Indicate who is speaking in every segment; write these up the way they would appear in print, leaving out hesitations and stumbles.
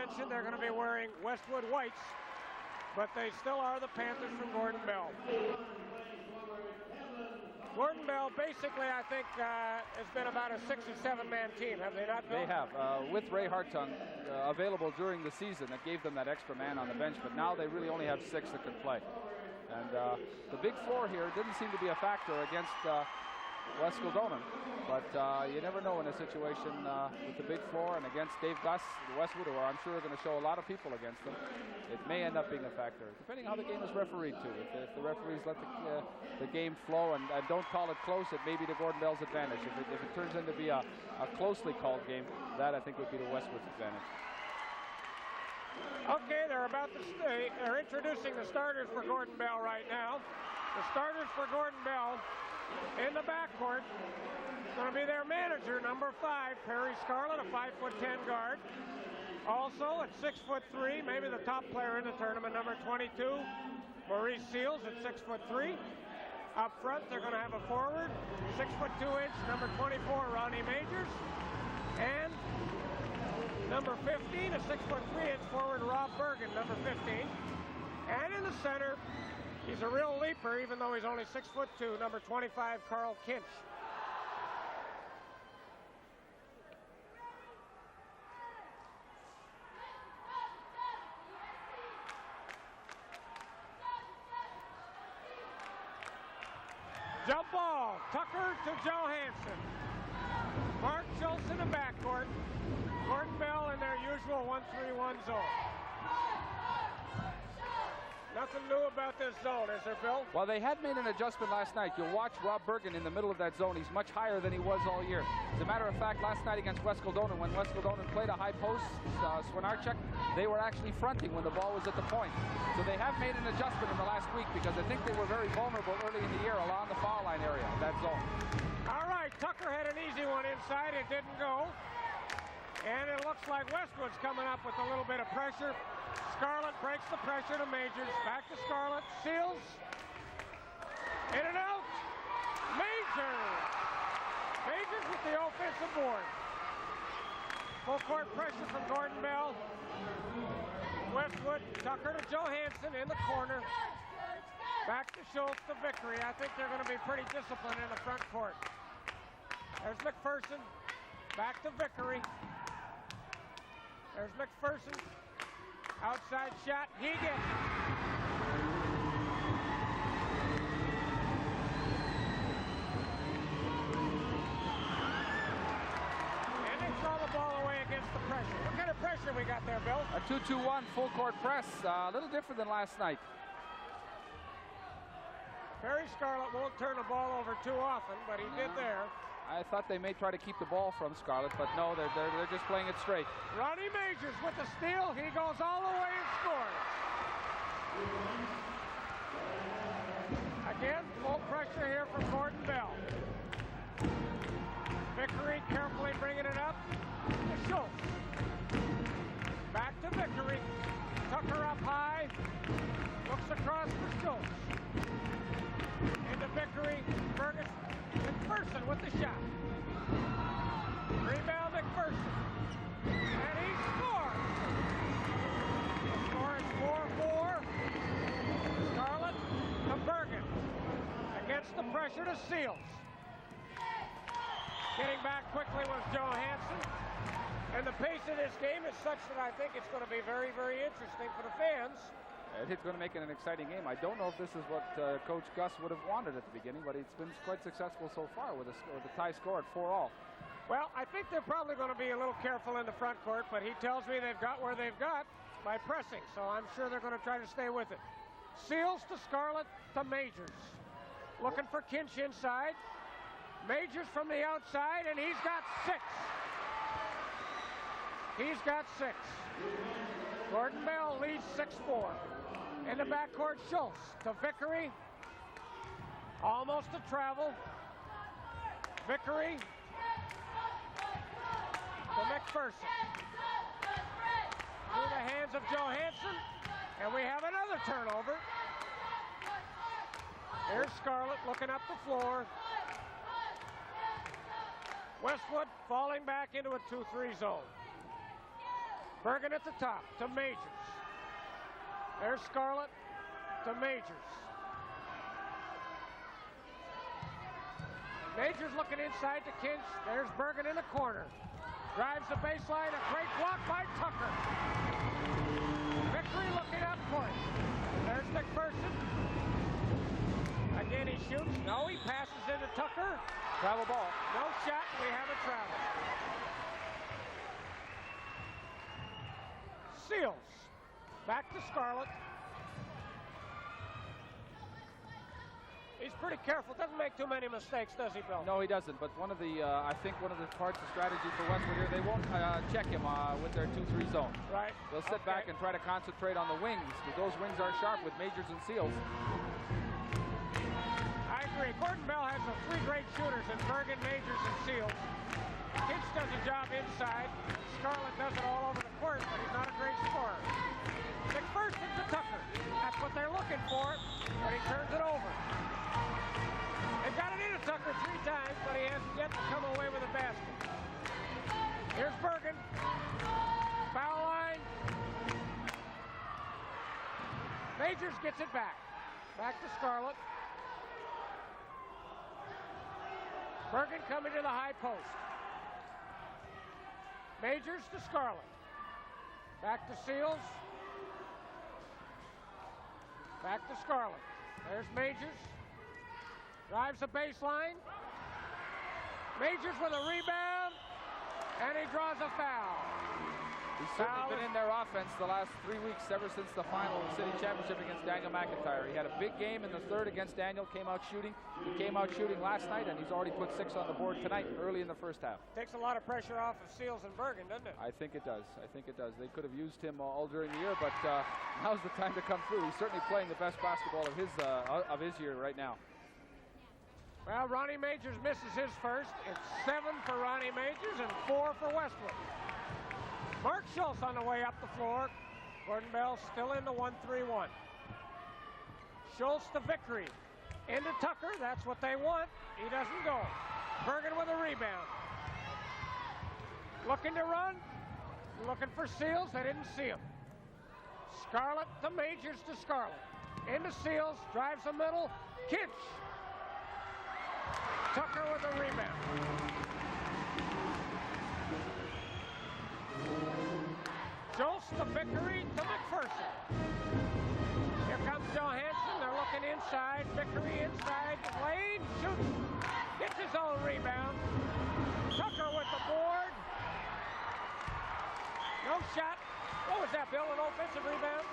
Speaker 1: mentioned, they're going to be wearing Westwood whites, but they still are the Panthers from Gordon Bell. Gordon Bell, basically, I think, has been about a 6 or 7-man team, have they not, Bill?
Speaker 2: They have, with Ray Hartung available during the season. That gave them that extra man on the bench, but now they really only have 6 that can play. And the big floor here didn't seem to be a factor against West Kildonan, but you never know in a situation with the big floor and against Dave Gus, Westwood, who I'm sure are going to show a lot of people against them. It may end up being a factor, depending how the game is refereed too. If the referees let the game flow and don't call it close, it may be to Gordon Bell's advantage. If it turns into be a closely called game, that I think would be to Westwood's advantage.
Speaker 1: Okay, they're introducing the starters for Gordon Bell right now. The starters for Gordon Bell in the backcourt is going to be their manager, number 5, Perry Scarlett, a 5'10" guard. Also at 6'3", maybe the top player in the tournament, number 22, Maurice Seals at 6'3". Up front, they're going to have a forward, 6'2", number 24, Ronnie Majors, and number 15, a 6'3" forward, Rob Bergen, number 15. And in the center, he's a real leaper, even though he's only 6'2", number 25, Carl Kinch. Jump ball, Tucker to Johansson. Mark Schultz in the backcourt. Gordon Bell in their usual 1-3-1 zone. Nothing new about this zone, is there, Bill?
Speaker 2: Well, they had made an adjustment last night. You'll watch Rob Bergen in the middle of that zone. He's much higher than he was all year. As a matter of fact, last night against West Kildonan, when West Kildonan played a high post, Swinarchuk, they were actually fronting when the ball was at the point. So they have made an adjustment in the last week because I think they were very vulnerable early in the year along the foul line area, that zone.
Speaker 1: All right, Tucker had an easy one inside. It didn't go. And it looks like Westwood's coming up with a little bit of pressure. Scarlett breaks the pressure to Majors. Back to Scarlett. Seals. In and out. Majors. Majors with the offensive board. Full court pressure from Gordon Bell. Westwood. Tucker to Johansson in the corner. Back to Schultz to Vickery. I think they're going to be pretty disciplined in the front court. There's McPherson. Back to Vickery. There's McPherson. Outside shot. He gets it. And they throw the ball away against the pressure. What kind of pressure we got there, Bill?
Speaker 2: A 2-2-1 full court press. A little different than last night.
Speaker 1: Perry Scarlett won't turn the ball over too often, but he did there.
Speaker 2: I thought they may try to keep the ball from Scarlett, but no, they're just playing it straight.
Speaker 1: Ronnie Majors with the steal. He goes all the way and scores. Again, full pressure here from Gordon Bell. Vickery carefully bringing it up to Schultz. Back to Vickery. Tucker up high. Looks across for Schultz. Into Vickery. Ferguson. McPherson with the shot. Rebound McPherson. And he scores. The score is 4-4. Scarlett to Bergen. Against the pressure to Seals. Getting back quickly was Johansson. And the pace of this game is such that I think it's going to be very, very interesting for the fans.
Speaker 2: It's going to make it an exciting game. I don't know if this is what Coach Gus would have wanted at the beginning, but it's been quite successful so far with a tie score at 4-all.
Speaker 1: Well, I think they're probably going to be a little careful in the front court, but he tells me they've got where they've got by pressing, so I'm sure they're going to try to stay with it. Seals to Scarlett to Majors. Looking for Kinch inside. Majors from the outside, and he's got 6. He's got 6. Gordon Bell leads 6-4. In the backcourt, Schultz to Vickery. Almost a travel. Vickery to McPherson. Through the hands of Johansson. And we have another turnover. Here's Scarlett looking up the floor. Westwood falling back into a 2-3 zone. Bergen at the top to Majors. There's Scarlett to Majors. Majors looking inside to Kinch. There's Bergen in the corner. Drives the baseline. A great block by Tucker. Vickery looking up court. There's McPherson. Again, he shoots. No, he passes into Tucker.
Speaker 2: Travel ball.
Speaker 1: No shot. We have a travel. Seals. Back to Scarlett. He's pretty careful. Doesn't make too many mistakes, does he, Bill?
Speaker 2: No, he doesn't. But one of the, I think one of the parts of strategy for Westwood here, they won't check him with their 2-3 zone.
Speaker 1: Right.
Speaker 2: They'll sit back and try to concentrate on the wings, because those wings are sharp with Majors and Seals.
Speaker 1: I agree. Gordon Bell has the three great shooters in Bergen, Majors, and Seals. Kinch does a job inside. Scarlett does it all over the court, but he's not a great scorer. McPherson to Tucker. That's what they're looking for, but he turns it over. They've got it into Tucker 3 times, but he hasn't yet to come away with a basket. Here's Bergen. Foul line. Majors gets it back. Back to Scarlett. Bergen coming to the high post. Majors to Scarlett. Back to Seals. Back to Scarlett. There's Majors. Drives the baseline. Majors with a rebound. And he draws a foul.
Speaker 2: He's certainly been in their offense the last 3 weeks, ever since the final of the city championship against Daniel McIntyre. He had a big game in the third against Daniel, came out shooting. He came out shooting last night, and he's already put 6 on the board tonight, early in the first half.
Speaker 1: Takes a lot of pressure off of Seals and Bergen, doesn't it?
Speaker 2: I think it does. I think it does. They could have used him all during the year, but now's the time to come through. He's certainly playing the best basketball of his year right now.
Speaker 1: Well, Ronnie Majors misses his first. It's 7 for Ronnie Majors and 4 for Westwood. Mark Schultz on the way up the floor. Gordon Bell still in the 1-3-1. Schultz to Vickery. Into Tucker. That's what they want. He doesn't go. Bergen with a rebound. Looking to run. Looking for Seals. They didn't see him. Scarlett to Majors to Scarlett. Into Seals. Drives the middle. Kinch. Tucker with a rebound. Schultz to Vickery to McPherson. Here comes Johansson. They're looking inside. Vickery inside. Lane shoots. Gets his own rebound. Tucker with the board. No shot. What was that, Bill? An offensive rebound?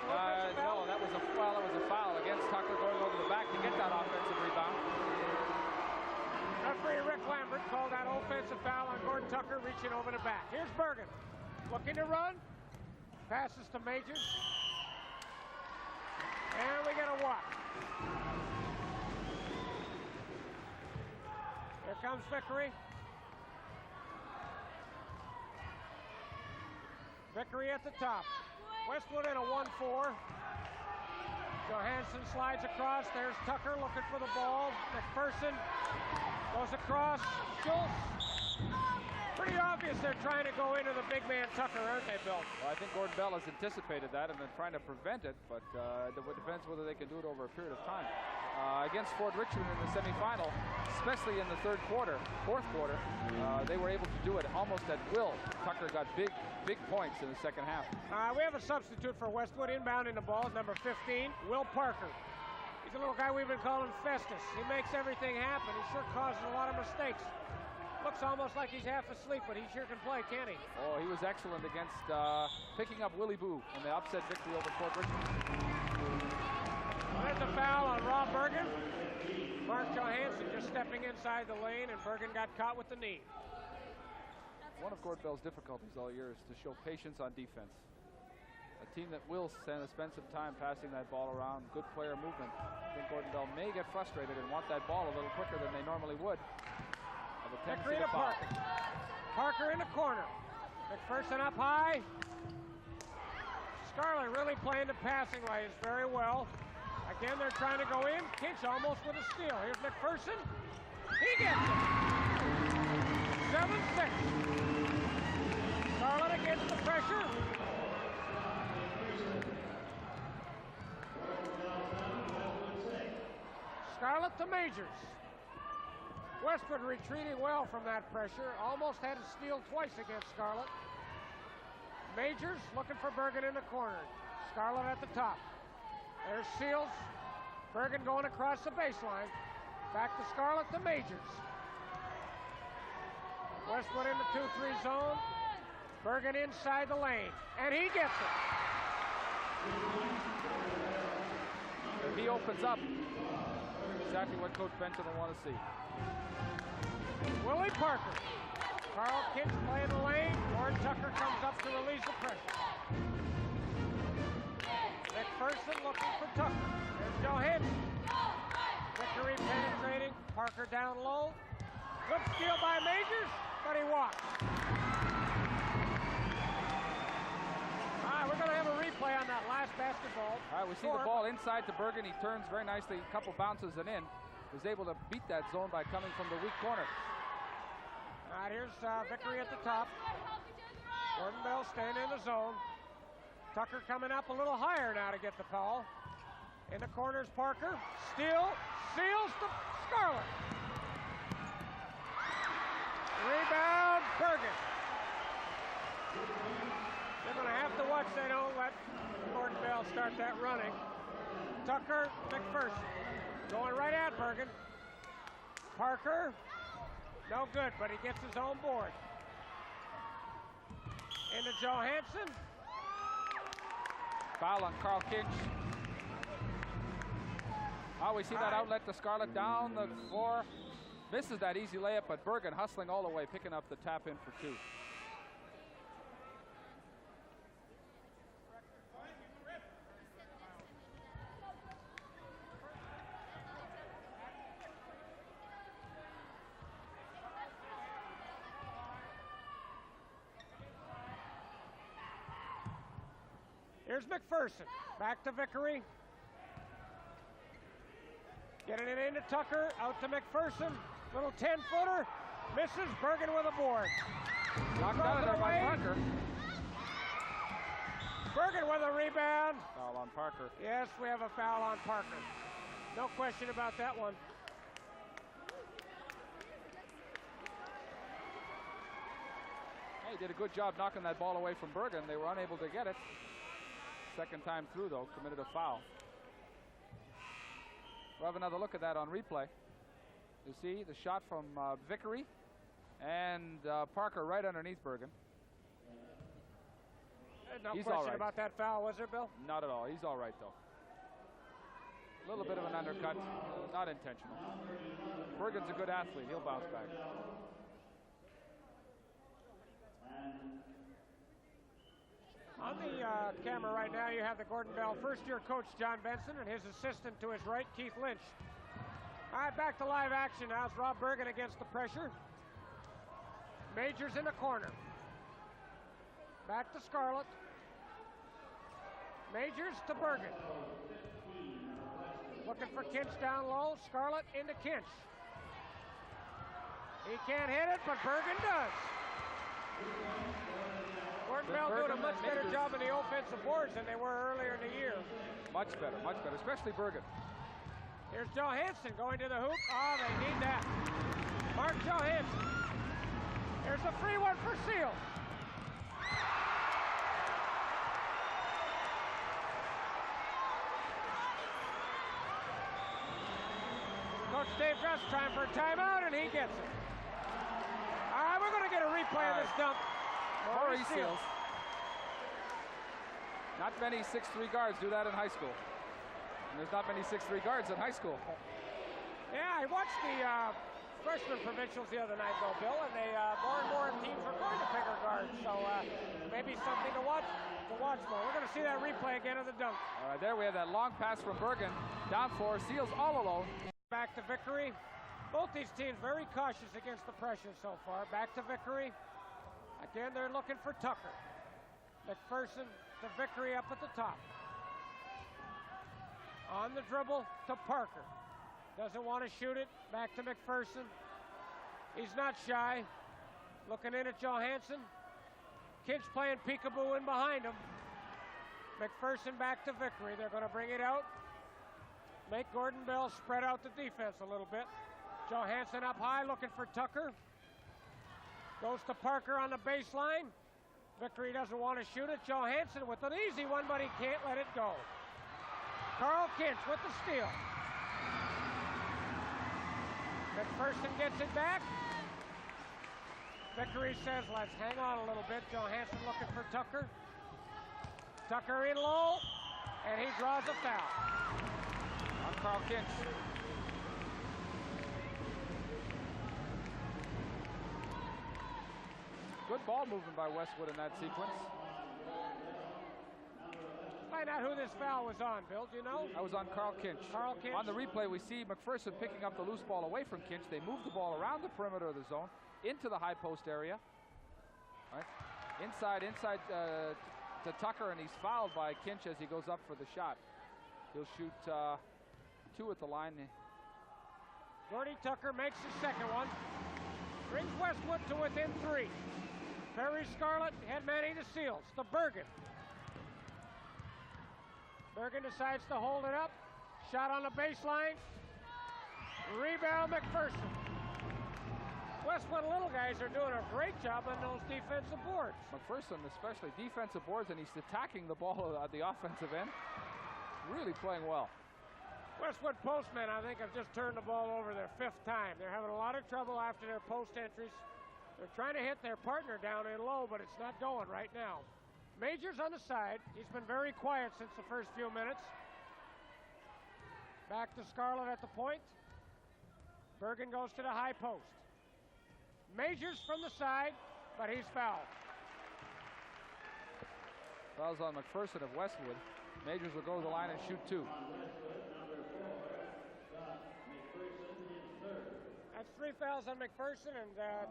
Speaker 2: No, that was a foul against Tucker going over the back to get that offensive rebound.
Speaker 1: Referee Rick Lambert called that offensive foul on Gordon Tucker reaching over the back. Here's Bergen. Looking to run. Passes to Majors. And we get a walk. Here comes Vickery. Vickery at the top. Westwood in a 1-4. Johansson slides across. There's Tucker looking for the ball. McPherson goes across. Schultz. Pretty obvious they're trying to go into the big man Tucker, aren't they, Bill?
Speaker 2: Well, I think Gordon Bell has anticipated that and been trying to prevent it, but it depends whether they can do it over a period of time. Against Fort Richmond in the semifinal, especially in the fourth quarter, they were able to do it almost at will. Tucker got big points in the second half.
Speaker 1: We have a substitute for Westwood inbounding the ball, number 15, Will Parker. He's a little guy we've been calling Festus. He makes everything happen. He sure causes a lot of mistakes. Looks almost like he's half asleep, but he sure can play, can't he?
Speaker 2: Oh, he was excellent against picking up Willie Boo in the upset victory over Fort Richmond.
Speaker 1: There's a foul on Rob Bergen. Mark Johansson just stepping inside the lane, and Bergen got caught with the knee.
Speaker 2: One of Gordon Bell's difficulties all year is to show patience on defense. A team that will spend some time passing that ball around, good player movement. I think Gordon Bell may get frustrated and want that ball a little quicker than they normally would.
Speaker 1: Vickery to Parker. Parker in the corner. McPherson up high. Scarlett really playing the passing lanes very well. Again, they're trying to go in. Kinch almost with a steal. Here's McPherson. He gets it. 7-6. Scarlett against the pressure. Scarlett to Majors. Westwood retreating well from that pressure. Almost had to steal twice against Scarlett. Majors looking for Bergen in the corner. Scarlett at the top. There's Seals. Bergen going across the baseline. Back to Scarlett to Majors. Westwood in the 2-3 zone. Bergen inside the lane. And he gets it.
Speaker 2: If he opens up, exactly what Coach Benson will want to see.
Speaker 1: Willie Parker. Carl Kinch playing the lane. Gordon Tucker comes up to release the pressure. McPherson looking for Tucker. There's Johansson. Vickery penetrating. Parker down low. Good steal by Majors, but he walks. All right, we're going to have a replay on that last basketball.
Speaker 2: All right, we see the ball inside to Bergen. He turns very nicely, a couple bounces and in. Was able to beat that zone by coming from the weak corner.
Speaker 1: All right, here's Vickery at the top. Gordon Bell staying in the zone. Tucker coming up a little higher now to get the foul. In the corners, Parker. Steal, Seals to Scarlett. Rebound, Bergen. They're going to have to watch they don't let Gordon Bell start that running. Tucker, McPherson. Going right at Bergen. Parker, no good, but he gets his own board. Into Johansson.
Speaker 2: Foul on Carl Kinch. Oh, we see that outlet to Scarlett down the floor. Misses that easy layup, but Bergen hustling all the way, picking up the tap in for two.
Speaker 1: Here's McPherson. Back to Vickery. Getting it into Tucker. Out to McPherson. Little 10-footer. Misses. Bergen with a board.
Speaker 2: Knocked out of there by Parker.
Speaker 1: Bergen with a rebound.
Speaker 2: Foul on Parker.
Speaker 1: Yes, we have a foul on Parker. No question about that one.
Speaker 2: Hey, he did a good job knocking that ball away from Bergen. They were unable to get it. Second time through, though, committed a foul. We'll have another look at that on replay. You see the shot from Vickery and Parker right underneath Bergen.
Speaker 1: No
Speaker 2: He's
Speaker 1: question
Speaker 2: all right.
Speaker 1: about that foul, was there, Bill?
Speaker 2: Not at all. He's all right, though. A little bit of an undercut, not intentional. Bergen's a good athlete. He'll bounce back.
Speaker 1: On the camera right now, you have the Gordon Bell first-year coach, John Benson, and his assistant to his right, Keith Lynch. All right, back to live action now. It's Rob Bergen against the pressure. Majors in the corner. Back to Scarlett. Majors to Bergen. Looking for Kinch down low. Scarlett into Kinch. He can't hit it, but Bergen does. Gordon Bell doing a much better job in the offensive boards than they were earlier in the year.
Speaker 2: Much better, especially Bergen.
Speaker 1: Here's Johansson going to the hoop. Oh, they need that. Mark Johansson. Here's a free one for Seals. Coach Dave Russ trying for a timeout, and he gets it. All right, we're going to get a replay of this dump.
Speaker 2: Corey Seals. Not many 6'3" guards do that in high school. And there's not many 6'3" guards in high school.
Speaker 1: Yeah, I watched the freshman provincials the other night, though, Bill, and they more and more teams are going to bigger guards. So maybe something to watch for. We're going to see that replay again of the dunk.
Speaker 2: All right, there we have that long pass from Bergen. Down floor, Seals all alone.
Speaker 1: Back to Vickery. Both these teams very cautious against the pressure so far. Back to Vickery. Again, they're looking for Tucker. McPherson to Vickery up at the top. On the dribble to Parker. Doesn't want to shoot it. Back to McPherson. He's not shy. Looking in at Johansson. Kinch playing peekaboo in behind him. McPherson back to Vickery. They're going to bring it out. Make Gordon Bell spread out the defense a little bit. Johansson up high looking for Tucker. Goes to Parker on the baseline. Vickery doesn't want to shoot it. Johansson with an easy one, but he can't let it go. Carl Kinch with the steal. McPherson gets it back. Vickery says, let's hang on a little bit. Johansson looking for Tucker. Tucker in low, and he draws a foul
Speaker 2: on Carl Kinch. Good ball movement by Westwood in that sequence.
Speaker 1: Find out who this foul was on, Bill. Do you know?
Speaker 2: That was on Carl Kinch.
Speaker 1: Carl Kinch.
Speaker 2: On the replay, we see McPherson picking up the loose ball away from Kinch. They move the ball around the perimeter of the zone into the high post area. Right. Inside to Tucker, and he's fouled by Kinch as he goes up for the shot. He'll shoot 2 at the line.
Speaker 1: Gordy Tucker makes his second one. Brings Westwood to within 3. Perry Scarlett head manning the Seals to Bergen. Bergen decides to hold it up. Shot on the baseline. Rebound McPherson. Westwood little guys are doing a great job on those defensive boards.
Speaker 2: McPherson, especially defensive boards, and he's attacking the ball at the offensive end. Really playing well.
Speaker 1: Westwood postmen, I think, have just turned the ball over their 5th time. They're having a lot of trouble after their post entries. They're trying to hit their partner down in low, but it's not going right now. Majors on the side. He's been very quiet since the first few minutes. Back to Scarlett at the point. Bergen goes to the high post. Majors from the side, but he's fouled.
Speaker 2: Fouls on McPherson of Westwood. Majors will go to the line and shoot 2.
Speaker 1: That's 3 fouls on McPherson and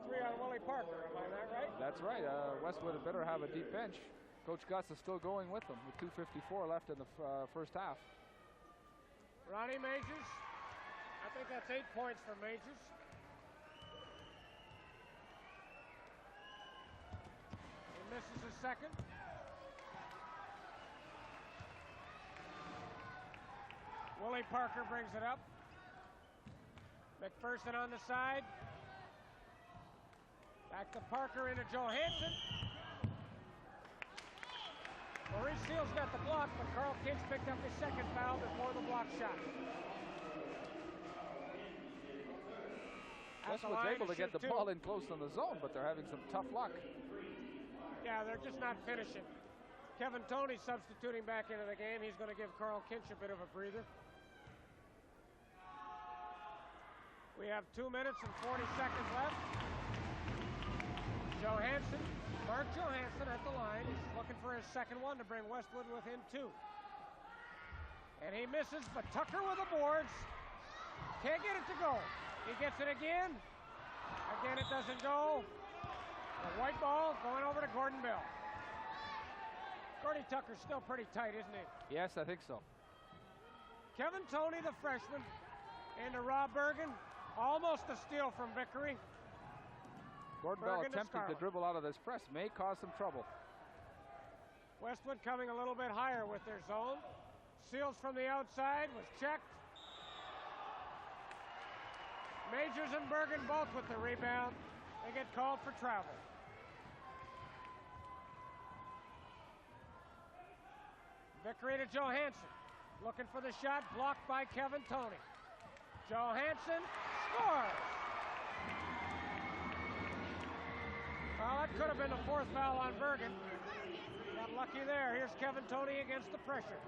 Speaker 1: 3 on Willie Parker. Am I not right?
Speaker 2: That's right. Westwood had better have a deep bench. Coach Gus is still going with them with 2:54 left in the first half.
Speaker 1: Ronnie Majors. I think that's 8 points for Majors. Misses his second. Willie Parker brings it up. McPherson on the side. Back to Parker into Johansson. Maurice Seals got the block, but Carl Kinch picked up his second foul before the block shot.
Speaker 2: Westwood's able to get the ball in close on the zone, but they're having some tough luck.
Speaker 1: Yeah, they're just not finishing. Kevin Toney substituting back into the game. He's going to give Carl Kinch a bit of a breather. We have 2 minutes and 40 seconds left. Johansson, Mark Johansson at the line. He's looking for his second one to bring Westwood within 2. And he misses, but Tucker with the boards. Can't get it to go. He gets it again. Again, it doesn't go. The white ball going over to Gordon Bell. Gordy Tucker's still pretty tight, isn't he?
Speaker 2: Yes, I think so.
Speaker 1: Kevin Toney, the freshman, into Rob Bergen. Almost a steal from Vickery.
Speaker 2: Gordon Bell attempting to dribble out of this press may cause some trouble.
Speaker 1: Westwood coming a little bit higher with their zone. Seals from the outside was checked. Majors and Bergen both with the rebound. They get called for travel. Vickery to Johansson. Looking for the shot, blocked by Kevin Toney. Johansson scores! Well, that could have been the 4th foul on Bergen. Got lucky there. Here's Kevin Toney against the pressure.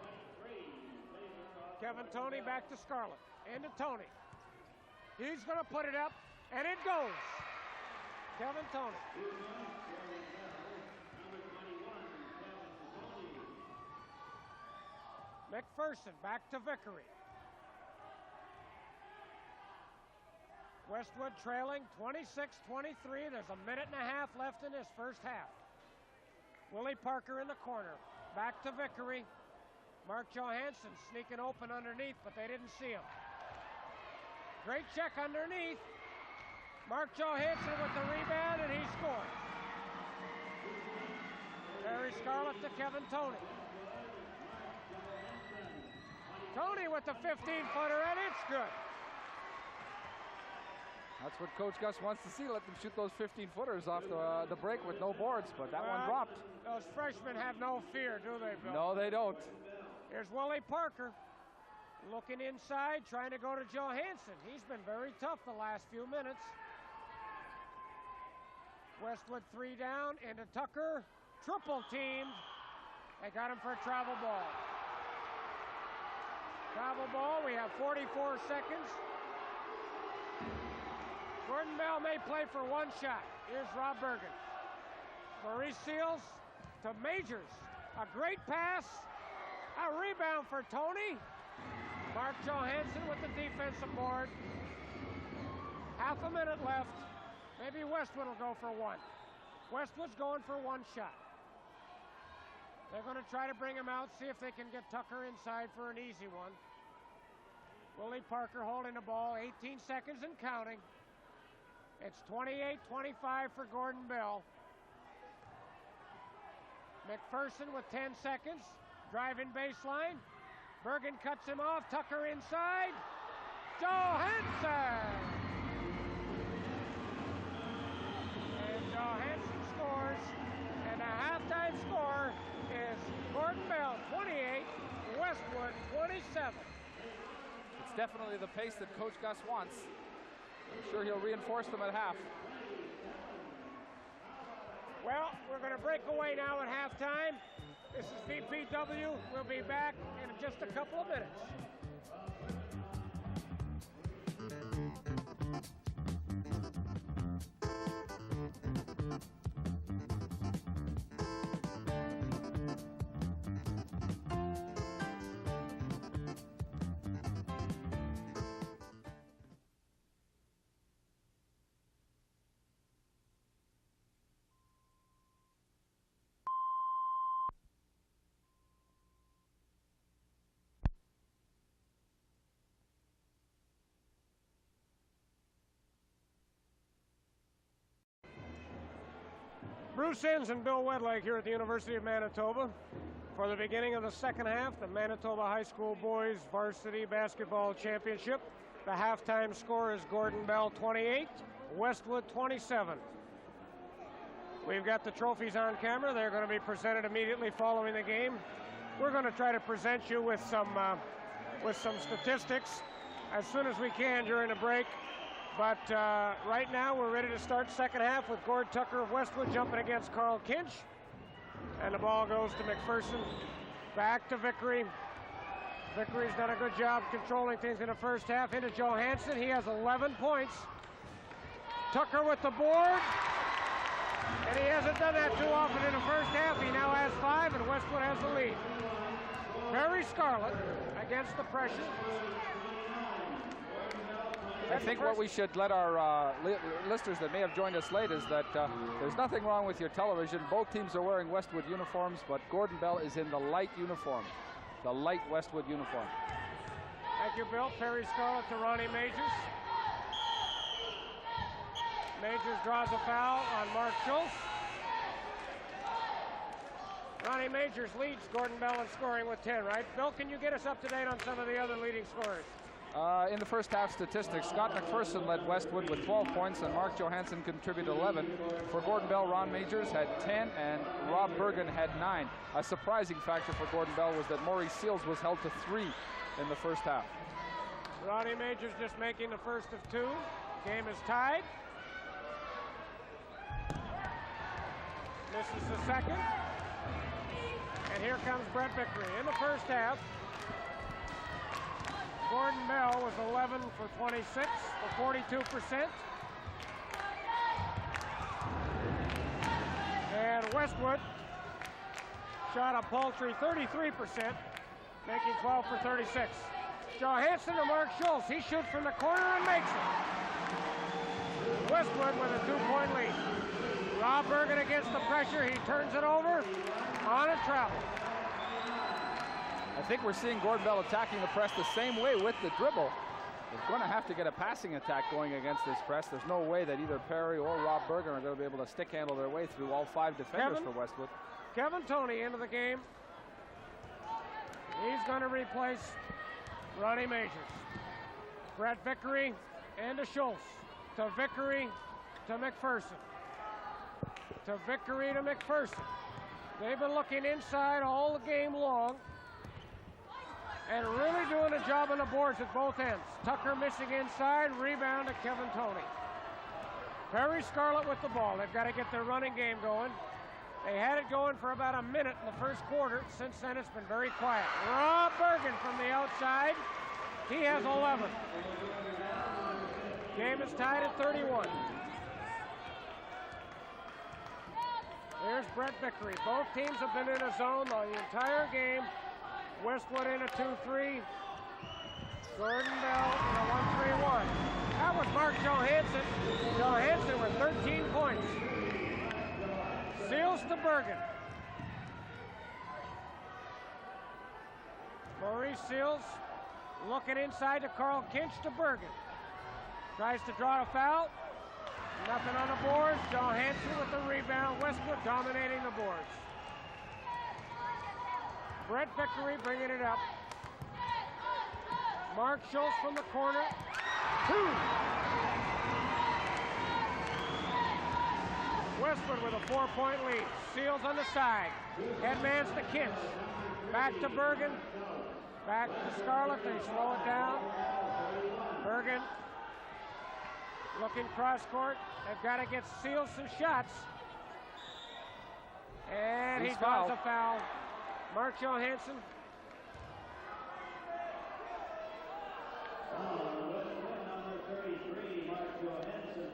Speaker 1: Kevin Toney back to Scarlett. Into Toney. He's going to put it up, and it goes. Kevin Toney. McPherson back to Vickery. Westwood trailing 26-23. There's a minute and a half left in this first half. Willie Parker in the corner. Back to Vickery. Mark Johansson sneaking open underneath, but they didn't see him. Great check underneath. Mark Johansson with the rebound, and he scores. Perry Scarlett to Kevin Toney. Tony with the 15-footer, and it's good.
Speaker 2: That's what Coach Gus wants to see. Let them shoot those 15-footers off the break with no boards, but that one dropped.
Speaker 1: Those freshmen have no fear, do they, Bill?
Speaker 2: No, they don't.
Speaker 1: Here's Willie Parker looking inside, trying to go to Johansson. He's been very tough the last few minutes. Westwood 3 down into Tucker. Triple teamed. They got him for a travel ball. Travel ball, we have 44 seconds. Gordon Bell may play for one shot. Here's Rob Bergen. Maurice Seals to Majors. A great pass. A rebound for Tony. Mark Johansson with the defensive board. Half a minute left. Maybe Westwood will go for one. Westwood's going for one shot. They're going to try to bring him out, see if they can get Tucker inside for an easy one. Willie Parker holding the ball, 18 seconds and counting. It's 28-25 for Gordon Bell. McPherson with 10 seconds, driving baseline. Bergen cuts him off, Tucker inside. Johansson! And Johansson scores, and the halftime score is Gordon Bell 28, Westwood 27.
Speaker 2: It's definitely the pace that Coach Gus wants. I'm sure he'll reinforce them at half.
Speaker 1: Well, we're going to break away now at halftime. This is VPW. We'll be back in just a couple of minutes. Bruce Enns and Bill Wedlake here at the University of Manitoba for the beginning of the second half, the Manitoba High School Boys Varsity Basketball Championship. The halftime score is Gordon Bell 28, Westwood 27. We've got the trophies on camera. They're going to be presented immediately following the game. We're going to try to present you with some statistics as soon as we can during the break. But right now we're ready to start second half with Gord Tucker of Westwood jumping against Carl Kinch. And the ball goes to McPherson. Back to Vickery. Vickery's done a good job controlling things in the first half. Into Johansson. He has 11 points. Tucker with the board. And he hasn't done that too often in the first half. He now has 5, and Westwood has the lead. Barry Scarlett against the pressure.
Speaker 2: I think what we should let our listeners that may have joined us late is that there's nothing wrong with your television. Both teams are wearing Westwood uniforms, but Gordon Bell is in the light uniform, the light Westwood uniform.
Speaker 1: Thank you, Bill. Perry Scarlett to Ronnie Majors. Majors draws a foul on Mark Schultz. Ronnie Majors leads Gordon Bell in scoring with 10, right? Bill, can you get us up to date on some of the other leading scorers?
Speaker 2: In the first half statistics, Scott McPherson led Westwood with 12 points and Mark Johansson contributed 11. For Gordon Bell, Ron Majors had 10 and Rob Bergen had 9. A surprising factor for Gordon Bell was that Maurice Seals was held to 3 in the first half.
Speaker 1: Ronnie Majors just making the first of 2. Game is tied. Misses the second. And here comes Brett Vickery. In the first half, Gordon Bell was 11 for 26 for 42%. And Westwood shot a paltry 33%, making 12 for 36. Johansson to Mark Schultz. He shoots from the corner and makes it. Westwood with a 2-point lead. Rob Bergen against the pressure. He turns it over on a travel.
Speaker 2: I think we're seeing Gordon Bell attacking the press the same way with the dribble. They're going to have to get a passing attack going against this press. There's no way that either Perry or Rob Bergen are going to be able to stick handle their way through all 5 defenders for Westwood.
Speaker 1: Kevin Toney into the game. He's going to replace Ronnie Majors. Brett Vickery and to Schultz. To Vickery to McPherson. To Vickery to McPherson. They've been looking inside all the game long and really doing a job on the boards at both ends. Tucker missing inside, rebound to Kevin Toney. Perry Scarlett with the ball. They've got to get their running game going. They had it going for about a minute in the first quarter. Since then, it's been very quiet. Rob Bergen from the outside. He has 11. Game is tied at 31. Here's Brett Vickery. Both teams have been in a zone the entire game. Westwood in a 2-3. Gordon Bell in a 1-3-1. That was Mark Johansson. Johansson with 13 points. Seals to Bergen. Maurice Seals looking inside to Carl Kinch to Bergen. Tries to draw a foul. Nothing on the boards. Johansson with the rebound. Westwood dominating the boards. Brett Vickery bringing it up. Mark Schultz from the corner. 2. Westwood with a 4-point lead. Seals on the side. Headman's to Kinch. Back to Bergen. Back to Scarlett. They slow it down. Bergen looking cross court. They've got to get Seals some shots. And he draws a foul. Mark Johansson.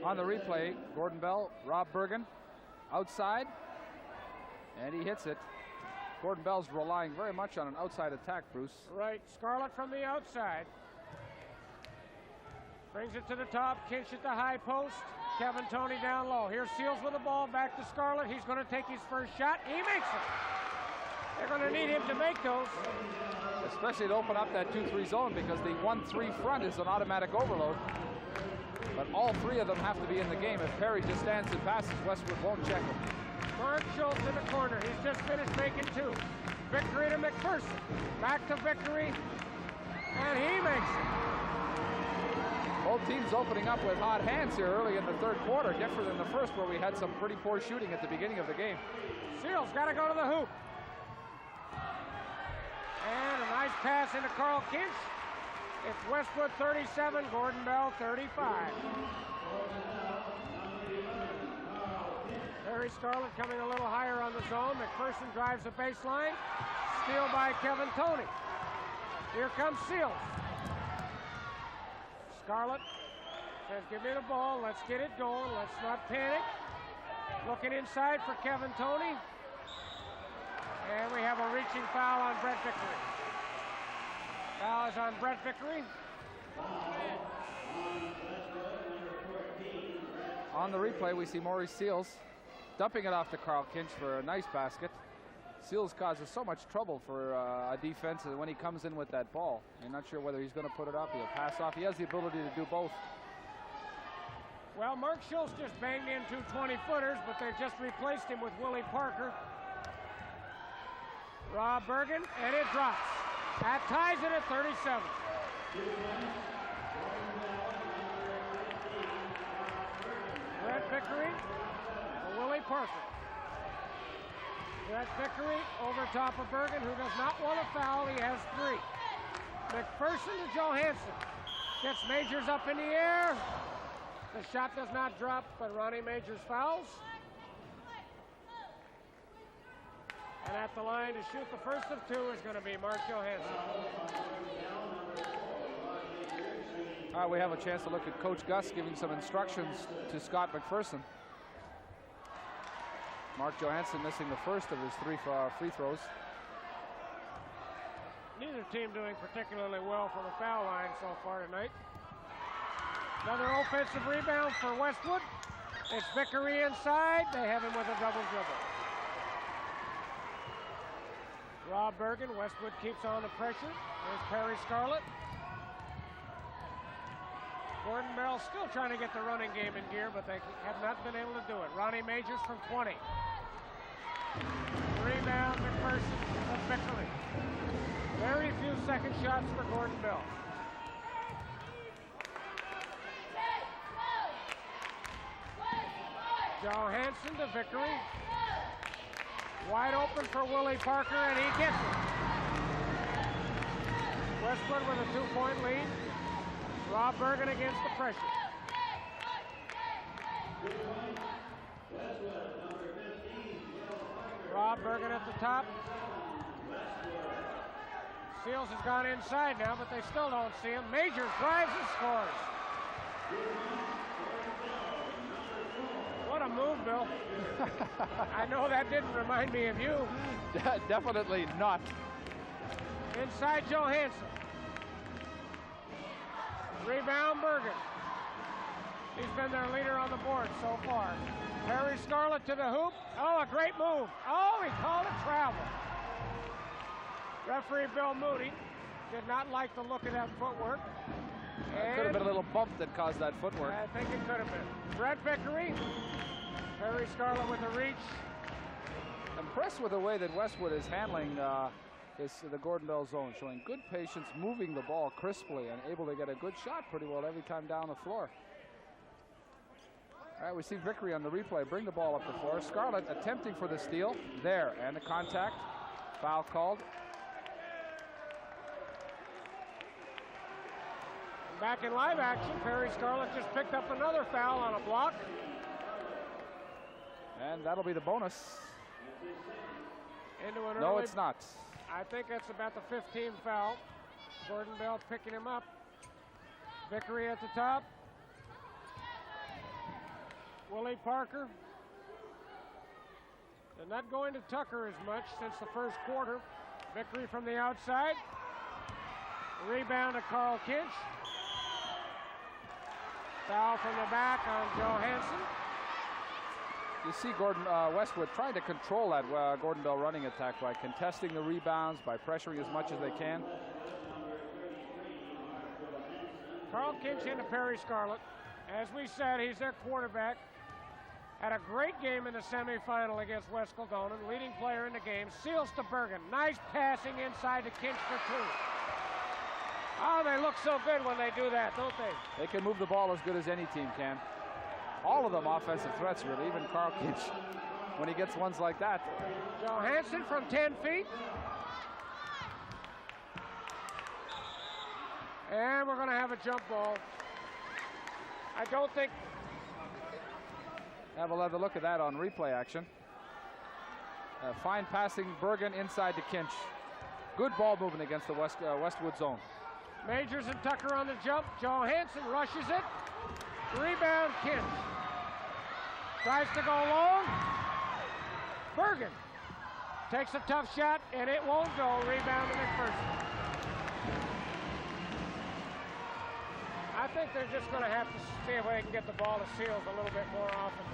Speaker 2: On the replay, Gordon Bell, Rob Bergen, outside, and he hits it. Gordon Bell's relying very much on an outside attack, Bruce.
Speaker 1: Right, Scarlett from the outside. Brings it to the top, Kinch at the high post. Kevin Toney down low. Here's Seals with the ball, back to Scarlett. He's going to take his first shot. He makes it. They're going to need him to make those.
Speaker 2: Especially to open up that 2-3 zone, because the 1-3 front is an automatic overload. But all three of them have to be in the game. If Perry just stands and passes, Westwood won't check him.
Speaker 1: Mark Schultz in the corner. He's just finished making 2. Vickery to McPherson. Back to Vickery. And he makes it.
Speaker 2: Both teams opening up with hot hands here early in the third quarter. Different than the first, where we had some pretty poor shooting at the beginning of the game.
Speaker 1: Seals got to go to the hoop. And a nice pass into Carl Kinch. It's Westwood 37, Gordon Bell 35. Perry Scarlett coming a little higher on the zone. McPherson drives the baseline. Steal by Kevin Toney. Here comes Seals. Scarlett says, give me the ball. Let's get it going. Let's not panic. Looking inside for Kevin Toney. And we have a reaching foul on Brett Vickery. Foul is on Brett Vickery.
Speaker 2: On the replay, we see Maurice Seals dumping it off to Carl Kinch for a nice basket. Seals causes so much trouble for a defense when he comes in with that ball. You're not sure whether he's going to put it up, he'll pass off. He has the ability to do both.
Speaker 1: Well, Mark Schultz just banged in 2 20-footers, but they've just replaced him with Willie Parker. Rob Bergen, and it drops. That ties it at 37. Brett Vickery for Willie Parker. Brett Vickery over top of Bergen, who does not want a foul. He has 3. McPherson to Johansson. Gets Majors up in the air. The shot does not drop, but Ronnie Majors fouls. And at the line to shoot the first of 2 is going to be Mark Johansson.
Speaker 2: All right, we have a chance to look at Coach Gus giving some instructions to Scott McPherson. Mark Johansson missing the first of his 3 free throws.
Speaker 1: Neither team doing particularly well from the foul line so far tonight. Another offensive rebound for Westwood. It's Vickery inside. They have him with a double dribble. Rob Bergen, Westwood keeps on the pressure. There's Perry Scarlett. Gordon Bell still trying to get the running game in gear, but they have not been able to do it. Ronnie Majors from 20. 3 Rebound, McPherson of Vickery. Very few second shots for Gordon Bell. Johansson to Vickery. Wide open for Willie Parker, and he gets it. Westwood with a 2-point lead. Rob Bergen against the pressure. Rob Bergen at the top. Seals has gone inside now, but they still don't see him. Majors drives and scores. What a move, Bill. I know that didn't remind me of you.
Speaker 2: Definitely not.
Speaker 1: Inside Johansson. Rebound Bergen. He's been their leader on the board so far. Harry Scarlett to the hoop. Oh, a great move. Oh, he called it travel. Referee Bill Moody did not like the look of that footwork.
Speaker 2: Could have been a little bump that caused that footwork.
Speaker 1: I think it could have been. Brett Vickery. Harry Scarlett with the reach.
Speaker 2: Impressed with the way that Westwood is handling the Gordon Bell zone, showing good patience, moving the ball crisply, and able to get a good shot pretty well every time down the floor. All right, we see Vickery on the replay bring the ball up the floor. Scarlett attempting for the steal. There, and the contact. Foul called.
Speaker 1: Back in live action, Perry Scarlett just picked up another foul on a block.
Speaker 2: And that'll be the bonus.
Speaker 1: Into an
Speaker 2: no,
Speaker 1: early,
Speaker 2: it's not.
Speaker 1: I think that's about the 15th foul. Gordon Bell picking him up. Vickery at the top. Willie Parker. They're not going to Tucker as much since the first quarter. Vickery from the outside. Rebound to Carl Kinch. Foul from the back on Johansson.
Speaker 2: You see Gordon Westwood trying to control that Gordon Bell running attack by contesting the rebounds, by pressuring as much as they can.
Speaker 1: Carl Kinch into Perry Scarlett. As we said, he's their quarterback. Had a great game in the semifinal against West Kildonan, leading player in the game. Seals to Bergen. Nice passing inside to Kinch for two. Oh, they look so good when they do that, don't they?
Speaker 2: They can move the ball as good as any team can. All of them offensive threats, really, even Carl Kinch, when he gets ones like that.
Speaker 1: Johansson from 10 feet. And we're going to have a jump ball. I don't think...
Speaker 2: We'll have a look at that on replay action. Fine passing, Bergen inside to Kinch. Good ball movement against the Westwood zone.
Speaker 1: Majors and Tucker on the jump. Johansson rushes it. Rebound, Kinch. Tries to go long. Bergen takes a tough shot, and it won't go. Rebound to McPherson. I think they're just going to have to see if they can get the ball to Seals a little bit more often.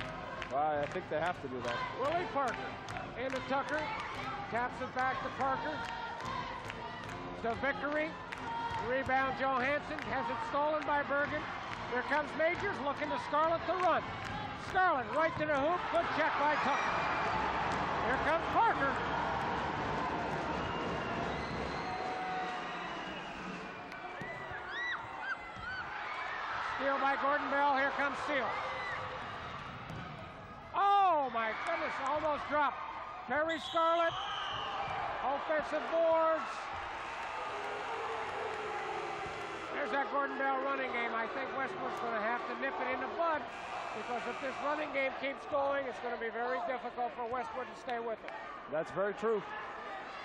Speaker 2: Well, I think they have to do that.
Speaker 1: Willie Parker into Tucker. Taps it back to Parker. To Vickery. Rebound Johansson. Has it stolen by Bergen. Here comes Majors looking to Scarlett to run. Scarlett right to the hoop. Good check by Tucker. Here comes Parker. Steal by Gordon Bell. Here comes Seal. Oh my goodness, almost dropped. Perry Scarlett. Offensive boards. There's that Gordon Bell running game. I think Westwood's going to have to nip it in the bud, because if this running game keeps going, it's going to be very difficult for Westwood to stay with it.
Speaker 2: That's very true.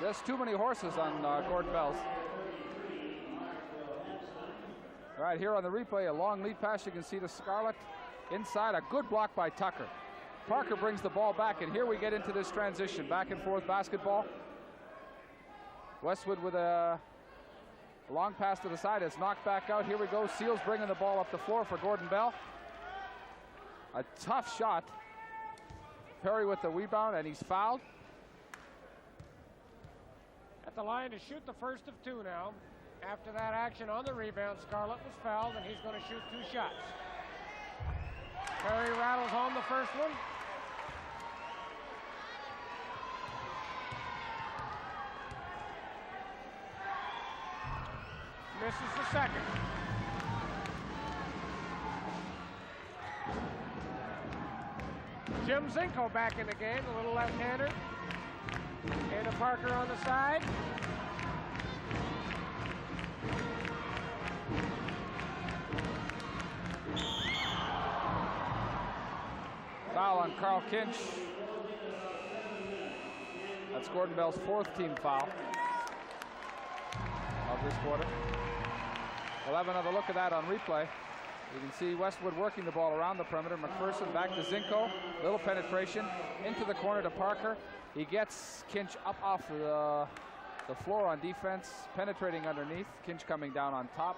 Speaker 2: There's too many horses on Gordon Bell's. All right, here on the replay, a long lead pass. You can see the Scarlett inside. A good block by Tucker. Parker brings the ball back, and here we get into this transition. Back and forth basketball. Westwood with a long pass to the side. It's knocked back out. Here we go. Seals bringing the ball up the floor for Gordon Bell. A tough shot. Perry with the rebound, and he's fouled.
Speaker 1: At the line to shoot the first of two now. After that action on the rebound, Scarlett was fouled, and he's going to shoot two shots. Perry rattles home the first one. Misses the second. Jim Zinko back in the game, a little left-hander. And Parker on the side.
Speaker 2: Foul on Carl Kinch. That's Gordon Bell's 4th team foul of this quarter. We'll have another look at that on replay. You can see Westwood working the ball around the perimeter. McPherson back to Zinko. Little penetration into the corner to Parker. He gets Kinch up off the floor on defense, penetrating underneath. Kinch coming down on top.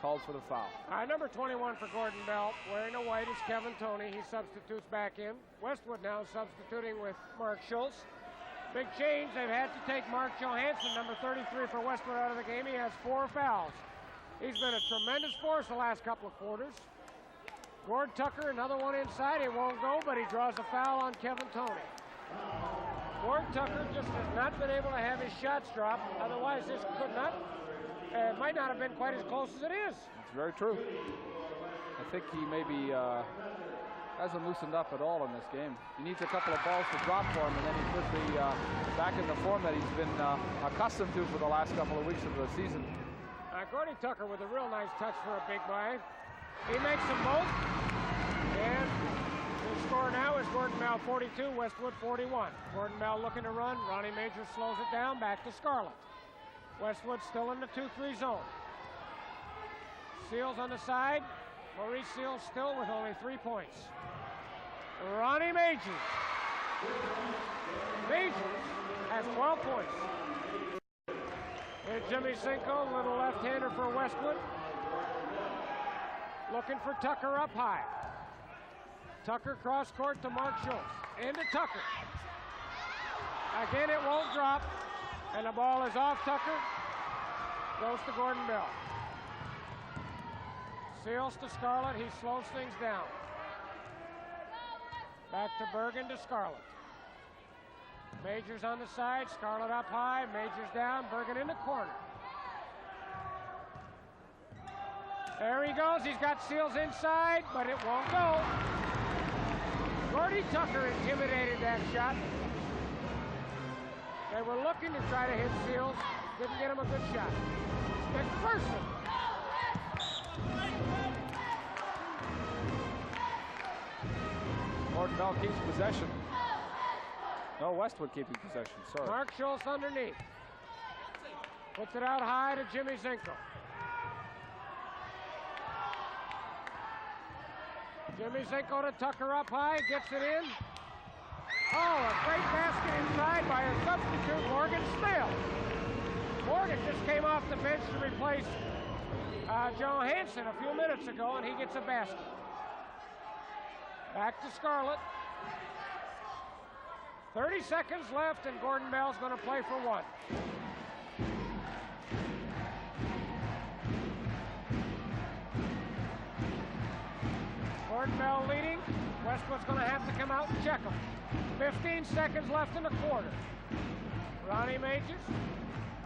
Speaker 2: Called for the foul.
Speaker 1: Number 21 for Gordon Bell, wearing a white, is Kevin Toney. He substitutes back in. Westwood now substituting with Mark Schultz. Big change. They've had to take Mark Johansson, number 33 for Westwood, out of the game. He has 4 fouls. He's been a tremendous force the last couple of quarters. Gord Tucker, another one inside. It won't go, but he draws a foul on Kevin Toney. Gord Tucker just has not been able to have his shots drop. Otherwise, this might not have been quite as close as it is.
Speaker 2: It's very true. I think he maybe hasn't loosened up at all in this game. He needs a couple of balls to drop for him, and then he could be back in the form that he's been accustomed to for the last couple of weeks of the season.
Speaker 1: Gordy Tucker with a real nice touch for a big guy. He makes them both. And the score now is Gordon Bell 42, Westwood 41. Gordon Bell looking to run. Ronnie Major slows it down. Back to Scarlett. Westwood still in the 2-3 zone. Seals on the side. Maurice Seals still with only 3 points. Ronnie Majors. Majors has 12 points. And Jimmy Zinko, little left-hander for Westwood. Looking for Tucker up high. Tucker cross court to Mark Schultz. Into Tucker. Again, it won't drop. And the ball is off Tucker. Goes to Gordon Bell. Seals to Scarlett. He slows things down. Back to Bergen to Scarlett. Majors on the side. Scarlett up high. Majors down. Bergen in the corner. There he goes. He's got Seals inside, but it won't go. Gordy Tucker intimidated that shot. They were looking to try to hit Seals. Didn't get him a good shot. McPherson.
Speaker 2: Gordon Bell keeps possession. No, Westwood keeping possession, sorry.
Speaker 1: Mark Schultz underneath. Puts it out high to Jimmy Zinko. Jimmy Zinko to Tucker up high, gets it in. Oh, a great basket inside by a substitute, Morgan Snell. Morgan just came off the bench to replace Johansson a few minutes ago, and he gets a basket. Back to Scarlett. 30 seconds left, and Gordon Bell's going to play for 1. Gordon Bell leading. Westwood's going to have to come out and check him. 15 seconds left in the quarter. Ronnie Majors.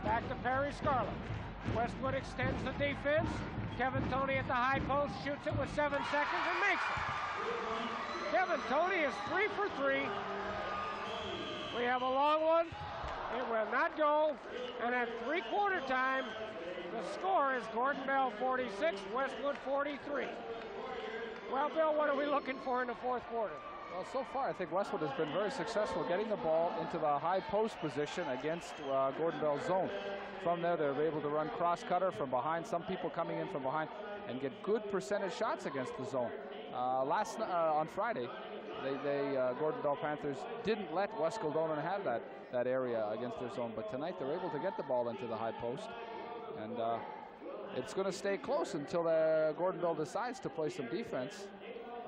Speaker 1: Back to Perry Scarlett. Westwood extends the defense. Kevin Toney at the high post shoots it with 7 seconds and makes it. Kevin Toney is 3 for 3. We have a long one. It will not go. And at 3-quarter time, the score is Gordon Bell 46, Westwood 43. Well, Bill, what are we looking for in the 4th quarter?
Speaker 2: Well, so far, I think Westwood has been very successful getting the ball into the high post position against Gordon Bell's zone. From there, they're able to run cross-cutter from behind, some people coming in from behind, and get good percentage shots against the zone. On Friday, Gordon Bell Panthers didn't let West Kildonan have that area against their zone, but tonight they're able to get the ball into the high post, and it's going to stay close until Gordon Bell decides to play some defense.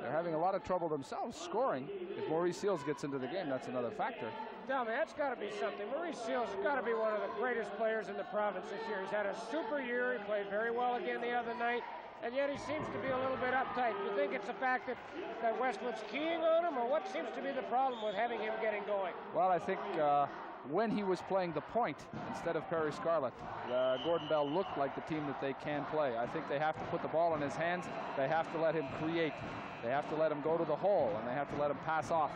Speaker 2: They're having a lot of trouble themselves scoring. If Maurice Seals gets into the game, that's another factor.
Speaker 1: Tell me, that's got to be something. Maurice Seals has got to be one of the greatest players in the province this year. He's had a super year. He played very well again the other night, and yet he seems to be a little bit uptight. Do you think it's the fact that Westwood's keying on him, or what seems to be the problem with having him getting going?
Speaker 2: Well, I think when he was playing the point instead of Perry Scarlett, Gordon Bell looked like the team that they can play. I think they have to put the ball in his hands. They have to let him create. They have to let him go to the hole, and they have to let him pass off.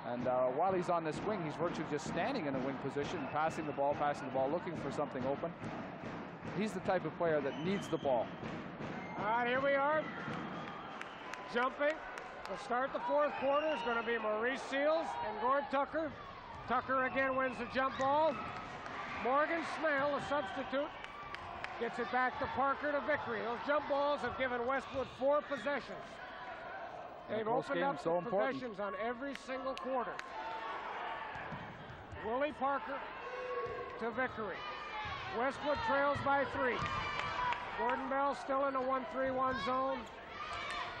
Speaker 2: And while he's on this wing, he's virtually just standing in a wing position, passing the ball, looking for something open. He's the type of player that needs the ball.
Speaker 1: All right, here we are. Jumping to start the fourth quarter is going to be Maurice Seals and Gord Tucker. Tucker again wins the jump ball. Morgan Smale, a substitute, gets it back to Parker to Vickery. Those jump balls have given Westwood 4 possessions. They've opened up the possessions on every single quarter. Willie Parker to Vickery. Westwood trails by 3. Gordon Bell still in a 1-3-1 zone.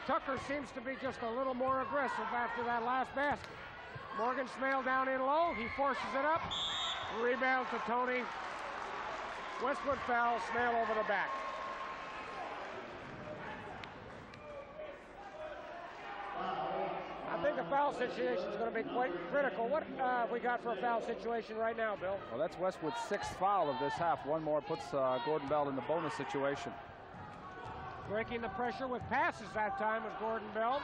Speaker 1: Tucker seems to be just a little more aggressive after that last basket. Morgan Smale down in low. He forces it up. Rebound to Tony. Westwood foul. Smale over the back. I think a foul situation is going to be quite critical. What have we got for a foul situation right now, Bill?
Speaker 2: Well, that's Westwood's 6th foul of this half. One more puts Gordon Bell in the bonus situation.
Speaker 1: Breaking the pressure with passes that time was Gordon Bell.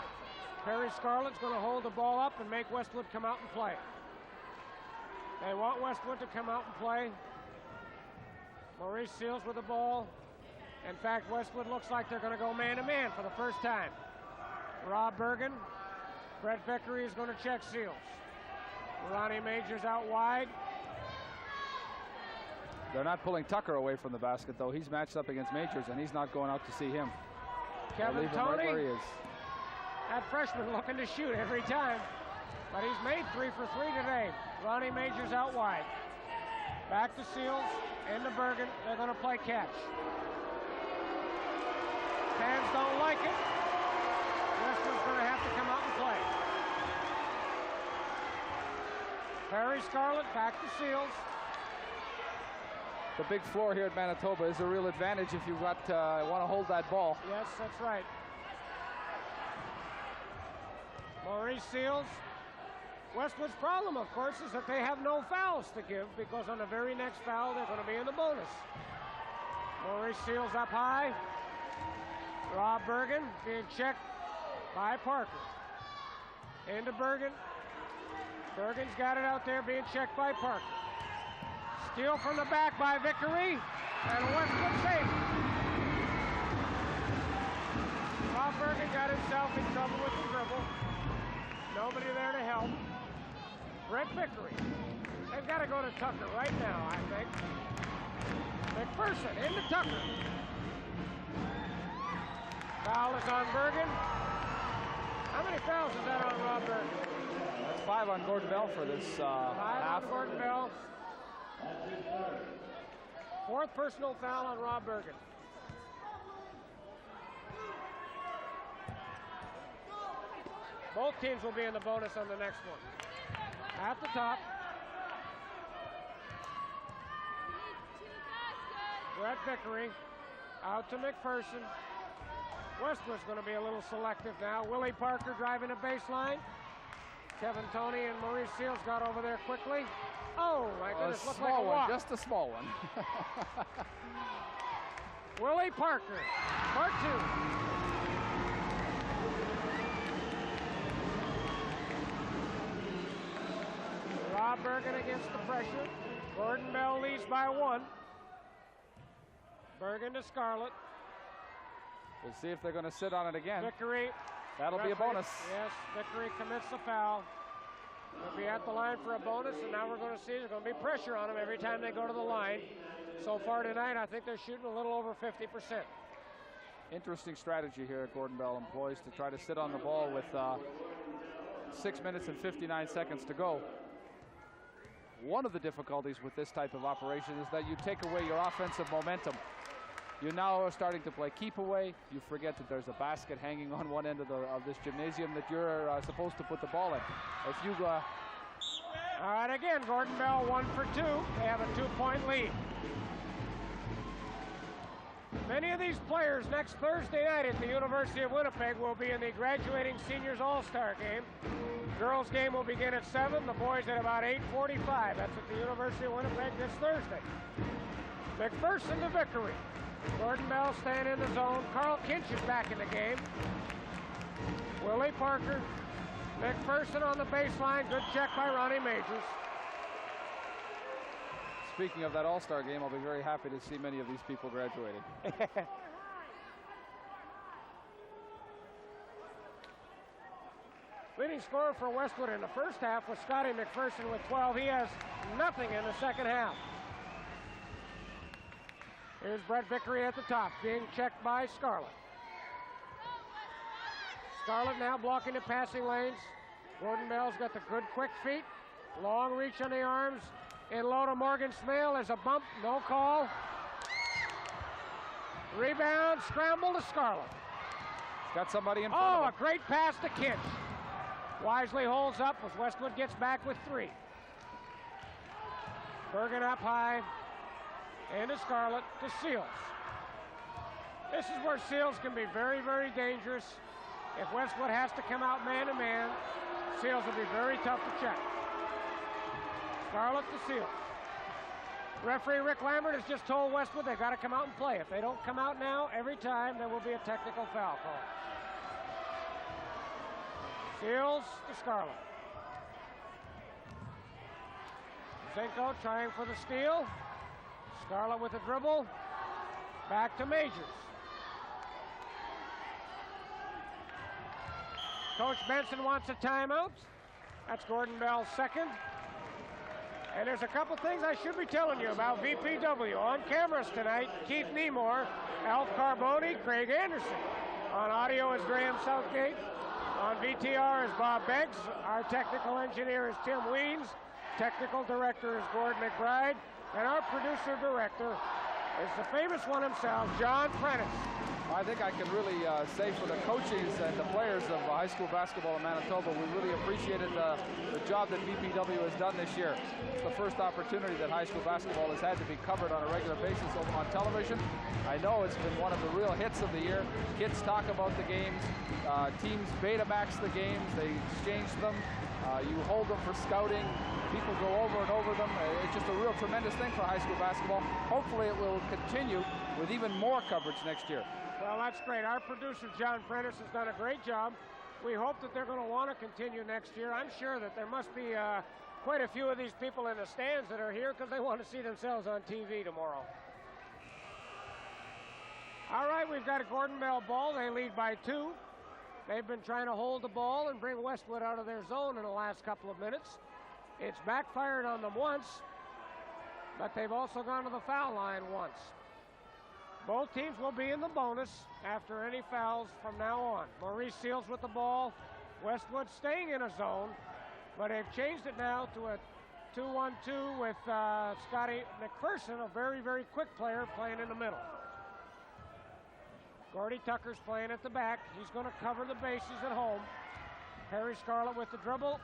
Speaker 1: Perry Scarlett's going to hold the ball up and make Westwood come out and play. They want Westwood to come out and play. Maurice Seals with the ball. In fact, Westwood looks like they're going to go man-to-man for the first time. Rob Bergen. Brett Vickery is going to check Seals. Ronnie Majors out wide.
Speaker 2: They're not pulling Tucker away from the basket, though. He's matched up against Majors, and he's not going out to see him.
Speaker 1: Kevin Tony,
Speaker 2: right where he is.
Speaker 1: That freshman looking to shoot every time, but he's made 3 for 3 today. Ronnie Majors out wide. Back to Seals, into Bergen. They're going to play catch. Fans don't like it. Westwood's going to have to come out and play. Perry Scarlett back to Seals.
Speaker 2: The big floor here at Manitoba is a real advantage if you want to hold that ball.
Speaker 1: Yes, that's right. Maurice Seals. Westwood's problem, of course, is that they have no fouls to give because on the very next foul, they're going to be in the bonus. Maurice Seals up high. Rob Bergen being checked by Parker. Into Bergen. Bergen's got it out there being checked by Parker. Steal from the back by Vickery, and Westwood safe. Rob Bergen got himself in trouble with the dribble. Nobody there to help. Brett Vickery. They've got to go to Tucker right now, I think. McPherson into Tucker. Foul is on Bergen. How many fouls is that on Rob Bergen?
Speaker 2: That's 5 on Gordon Bell for this
Speaker 1: 5
Speaker 2: half.
Speaker 1: on Gordon Bell. 4th personal foul on Rob Bergen. Both teams will be in the bonus on the next one. At the top. Brett Vickery out to McPherson. Westwood's going to be a little selective now. Willie Parker driving a baseline. Kevin Tony and Maurice Seals got over there quickly. Oh, my goodness, looked like a walk.
Speaker 2: Just a small one.
Speaker 1: Willie Parker, part 2. Rob Bergen against the pressure. Gordon Bell leads by 1. Bergen to Scarlett.
Speaker 2: We'll see if they're going to sit on it again.
Speaker 1: Vickery.
Speaker 2: That'll be a bonus.
Speaker 1: Yes, Vickery commits the foul. They'll be at the line for a bonus, and now we're going to see there's going to be pressure on them every time they go to the line. So far tonight, I think they're shooting a little over 50%.
Speaker 2: Interesting strategy here at Gordon Bell employs to try to sit on the ball with 6 minutes and 59 seconds to go. One of the difficulties with this type of operation is that you take away your offensive momentum. You now are starting to play keep away. You forget that there's a basket hanging on one end of this gymnasium that you're supposed to put the ball in. If you all
Speaker 1: right, again, Gordon Bell 1 for 2. They have a 2-point lead. Many of these players next Thursday night at the University of Winnipeg will be in the graduating seniors all-star game. Girls game will begin at 7, the boys at about 8:45. That's at the University of Winnipeg this Thursday. McPherson to Vickery. Gordon Bell staying in the zone. Carl Kinch is back in the game. Willie Parker. McPherson on the baseline. Good check by Ronnie Majors.
Speaker 2: Speaking of that All-Star game, I'll be very happy to see many of these people graduating.
Speaker 1: Leading scorer for Westwood in the first half was Scotty McPherson with 12. He has nothing in the second half. Here's Brett Vickery at the top, being checked by Scarlett. Scarlett now blocking the passing lanes. Gordon Bell's got the good quick feet. Long reach on the arms. In low to Morgan Smale. There's a bump, no call. Rebound, scramble to Scarlett.
Speaker 2: Got somebody in front of him.
Speaker 1: Oh, a great pass to Kinch. Wisely holds up as Westwood gets back with 3. Bergen up high. And to Scarlett, to Seals. This is where Seals can be very, very dangerous. If Westwood has to come out man-to-man, Seals will be very tough to check. Scarlett to Seals. Referee Rick Lambert has just told Westwood they've got to come out and play. If they don't come out now, every time there will be a technical foul call. Seals to Scarlett. Zinko trying for the steal. Scarlett with a dribble. Back to Majors. Coach Benson wants a timeout. That's Gordon Bell's second. And there's a couple things I should be telling you about VPW. On cameras tonight, Keith Nemore, Alf Carboni, Craig Anderson. On audio is Graham Southgate. On VTR is Bob Beggs. Our technical engineer is Tim Weens. Technical director is Gord McBride. And our producer-director is the famous one himself, John Prentice.
Speaker 2: I think I can really say for the coaches and the players of high school basketball in Manitoba, we really appreciated the job that VPW has done this year. It's the first opportunity that high school basketball has had to be covered on a regular basis on television. I know it's been one of the real hits of the year. Kids talk about the games. Teams Betamax the games. They exchange them. You hold them for scouting. People go over and over them. It's just a real tremendous thing for high school basketball. Hopefully it will continue with even more coverage next year.
Speaker 1: Well, that's great. Our producer, John Prentice, has done a great job. We hope that they're going to want to continue next year. I'm sure that there must be quite a few of these people in the stands that are here because they want to see themselves on TV tomorrow. All right, we've got a Gordon Bell ball. They lead by 2. They've been trying to hold the ball and bring Westwood out of their zone in the last couple of minutes. It's backfired on them once, but they've also gone to the foul line once. Both teams will be in the bonus after any fouls from now on. Maurice Seals with the ball. Westwood staying in a zone, but they've changed it now to a 2-1-2 with Scotty McPherson, a very, very quick player, playing in the middle. Gordy Tucker's playing at the back. He's going to cover the bases at home. Harry Scarlett with the dribble.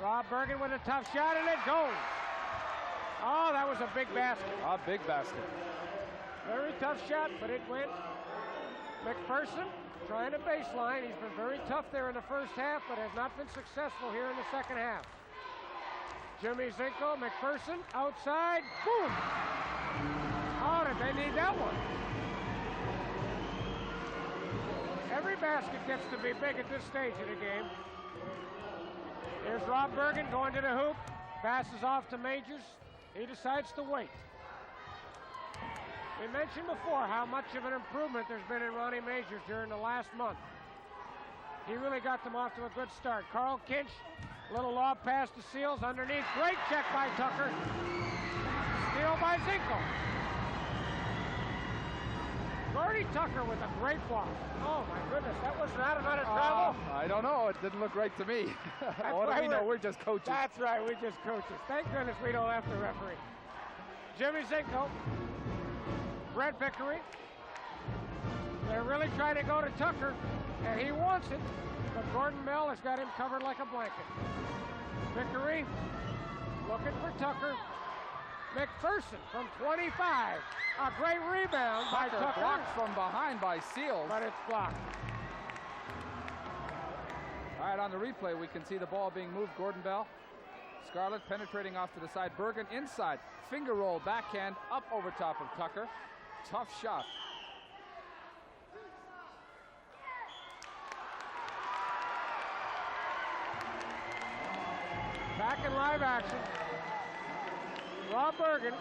Speaker 1: Rob Bergen with a tough shot, and it goes. Oh, that was a big basket.
Speaker 2: A big basket.
Speaker 1: Very tough shot, but it went. McPherson trying to baseline. He's been very tough there in the first half, but has not been successful here in the second half. Jimmy Zinko, McPherson, outside, boom! Oh, did they need that one? Every basket gets to be big at this stage of the game. Here's Rob Bergen going to the hoop. Passes off to Majors. He decides to wait. We mentioned before how much of an improvement there's been in Ronnie Majors during the last month. He really got them off to a good start. Carl Kinch, little lob pass to Seals underneath. Great check by Tucker. Steal by Zinko. Gordy Tucker with a great block. Oh my goodness, that was not a travel.
Speaker 2: I don't know, it didn't look right to me. What do we know? We're just coaches.
Speaker 1: That's right, we're just coaches. Thank goodness we don't have to referee. Jimmy Zinko. Brett Vickery. They're really trying to go to Tucker, and he wants it, but Gordon Bell has got him covered like a blanket. Vickery looking for Tucker. McPherson from 25. A great rebound by Tucker.
Speaker 2: Blocked from behind by Seals.
Speaker 1: But it's blocked.
Speaker 2: right, on the replay, we can see the ball being moved. Gordon Bell. Scarlett penetrating off to the side. Bergen inside. Finger roll, backhand, up over top of Tucker. Tough shot.
Speaker 1: Back in live action. Rob Bergen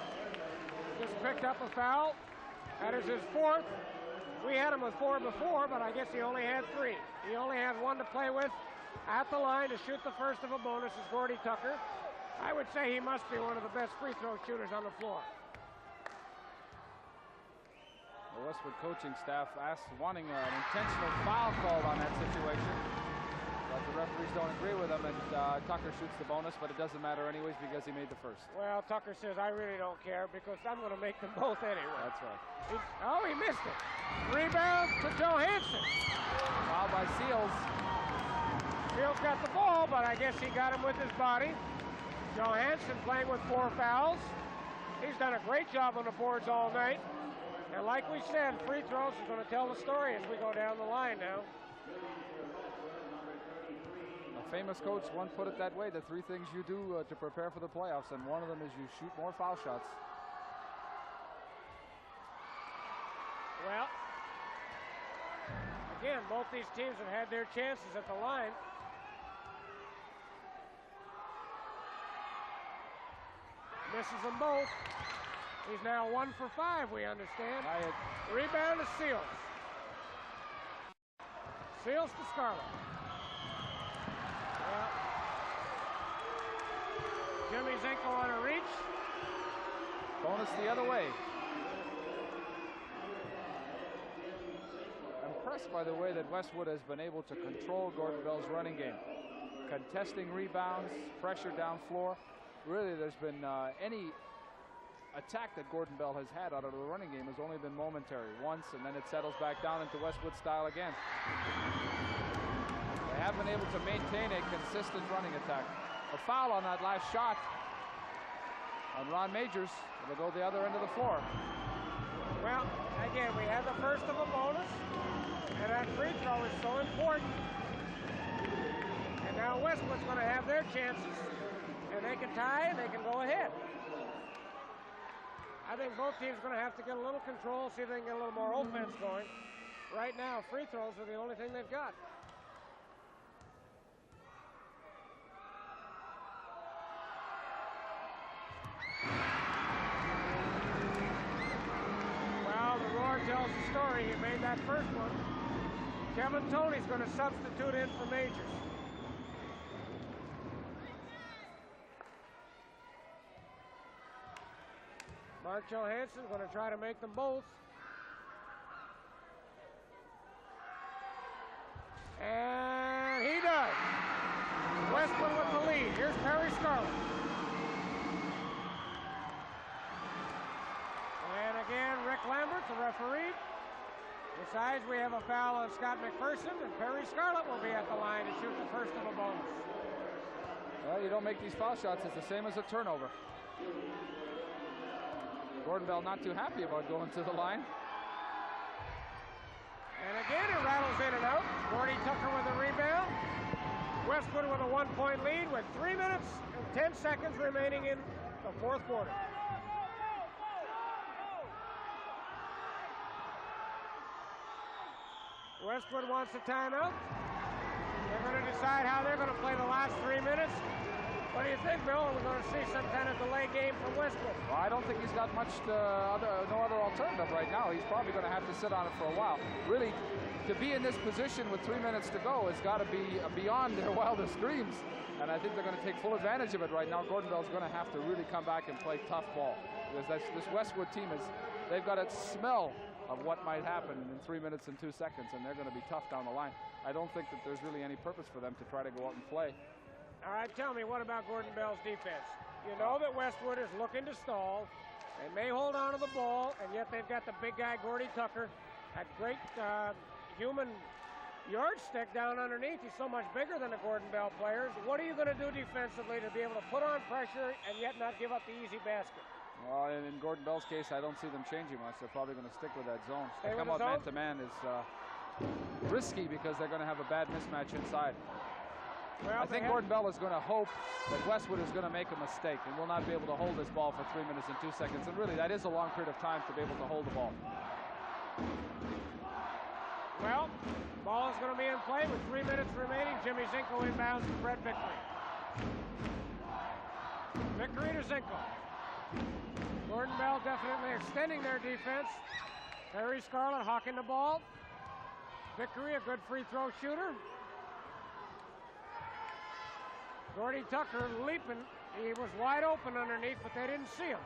Speaker 1: just picked up a foul. That is his fourth. We had him with 4 before, but I guess he only had 3. He only has 1 to play with. At the line to shoot the first of a bonus is Gordy Tucker. I would say he must be one of the best free throw shooters on the floor.
Speaker 2: The Westwood coaching staff wanting an intentional foul called on that situation. But the referees don't agree with him, and Tucker shoots the bonus, but it doesn't matter anyways because he made the first.
Speaker 1: Well, Tucker says, I really don't care because I'm going to make them both anyway.
Speaker 2: That's right.
Speaker 1: He missed it. Rebound to Johansson.
Speaker 2: Foul by Seals.
Speaker 1: Seals got the ball, but I guess he got him with his body. Johansson playing with 4 fouls. He's done a great job on the boards all night. And like we said, free throws is going to tell the story as we go down the line now.
Speaker 2: A famous coach once put it that way, the 3 things you do to prepare for the playoffs, and one of them is you shoot more foul shots.
Speaker 1: Well, again, both these teams have had their chances at the line. Misses them both. He's now 1 for 5, we understand. Rebound to Seals. Seals to Scarlett. Well, Jimmy Zinko on a reach.
Speaker 2: Bonus the other way. Impressed by the way that Westwood has been able to control Gordon Bell's running game. Contesting rebounds, pressure down floor. Really, there's been any attack that Gordon Bell has had out of the running game has only been momentary. Once, and then it settles back down into Westwood style again. They have been able to maintain a consistent running attack. A foul on that last shot on Ron Majors. It'll go the other end of the floor.
Speaker 1: Well, again, we had the first of a bonus, and that free throw is so important. And now Westwood's going to have their chances, and they can tie, and they can go ahead. I think both teams are going to have to get a little control, see if they can get a little more offense going. Right now, free throws are the only thing they've got. Well, the Roar tells the story. He made that first one. Kevin Toney's going to substitute in for Majors. Mark Johansson going to try to make them both. And he does. Westwood with the lead. Here's Perry Scarlett. And again, Rick Lambert, the referee, decides we have a foul on Scott McPherson, and Perry Scarlett will be at the line to shoot the first of a bonus.
Speaker 2: Well, you don't make these foul shots. It's the same as a turnover. Gordon Bell not too happy about going to the line.
Speaker 1: And again, it rattles in and out. Gordy Tucker with a rebound. Westwood with a 1-point lead with 3 minutes and 10 seconds remaining in the 4th quarter. Westwood wants a timeout. They're going to decide how they're going to play the last 3 minutes. What do you think, Bill? Are we going to see some kind of delay game from Westwood?
Speaker 2: Well, I don't think he's got much no other alternative right now. He's probably going to have to sit on it for a while. Really, to be in this position with 3 minutes to go has got to be beyond their wildest dreams. And I think they're going to take full advantage of it right now. Gordon Bell's going to have to really come back and play tough ball. Because this Westwood team they've got a smell of what might happen in 3 minutes and 2 seconds, and they're going to be tough down the line. I don't think that there's really any purpose for them to try to go out and play.
Speaker 1: All right, tell me, what about Gordon Bell's defense? You know that Westwood is looking to stall. They may hold on to the ball, and yet they've got the big guy, Gordy Tucker, that great human yardstick down underneath. He's so much bigger than the Gordon Bell players. What are you going to do defensively to be able to put on pressure and yet not give up the easy basket?
Speaker 2: Well, in Gordon Bell's case, I don't see them changing much. They're probably going to stick with that zone.
Speaker 1: Stay
Speaker 2: to come out man-to-man is risky because they're going to have a bad mismatch inside.
Speaker 1: Well,
Speaker 2: I think Gordon Bell is going to hope that Westwood is going to make a mistake and will not be able to hold this ball for 3 minutes and 2 seconds. And really, that is a long period of time to be able to hold the ball.
Speaker 1: Well, ball is going to be in play with 3 minutes remaining. Jimmy Zinko inbounds to Brett Vickery. Vickery to Zinko. Gordon Bell definitely extending their defense. Perry Scarlett hawking the ball. Vickery, a good free throw shooter. Gordy Tucker leaping. He was wide open underneath, but they didn't see him.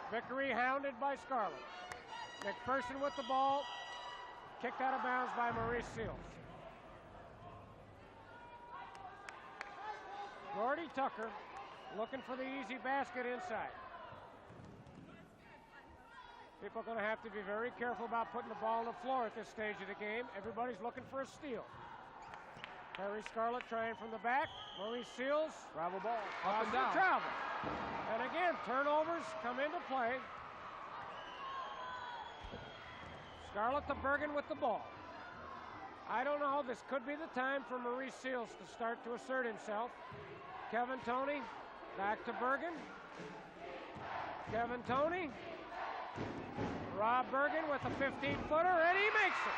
Speaker 1: Vickery hounded by Scarlett. McPherson with the ball. Kicked out of bounds by Maurice Seals. Gordy Tucker looking for the easy basket inside. People are going to have to be very careful about putting the ball on the floor at this stage of the game. Everybody's looking for a steal. Perry Scarlett trying from the back. Maurice Seals.
Speaker 2: Travel ball. Up and down.
Speaker 1: Travel. And again, turnovers come into play. Scarlett to Bergen with the ball. I don't know. This could be the time for Maurice Seals to start to assert himself. Kevin Toney back to Bergen. Kevin Toney. Rob Bergen with a 15-footer, and he makes it.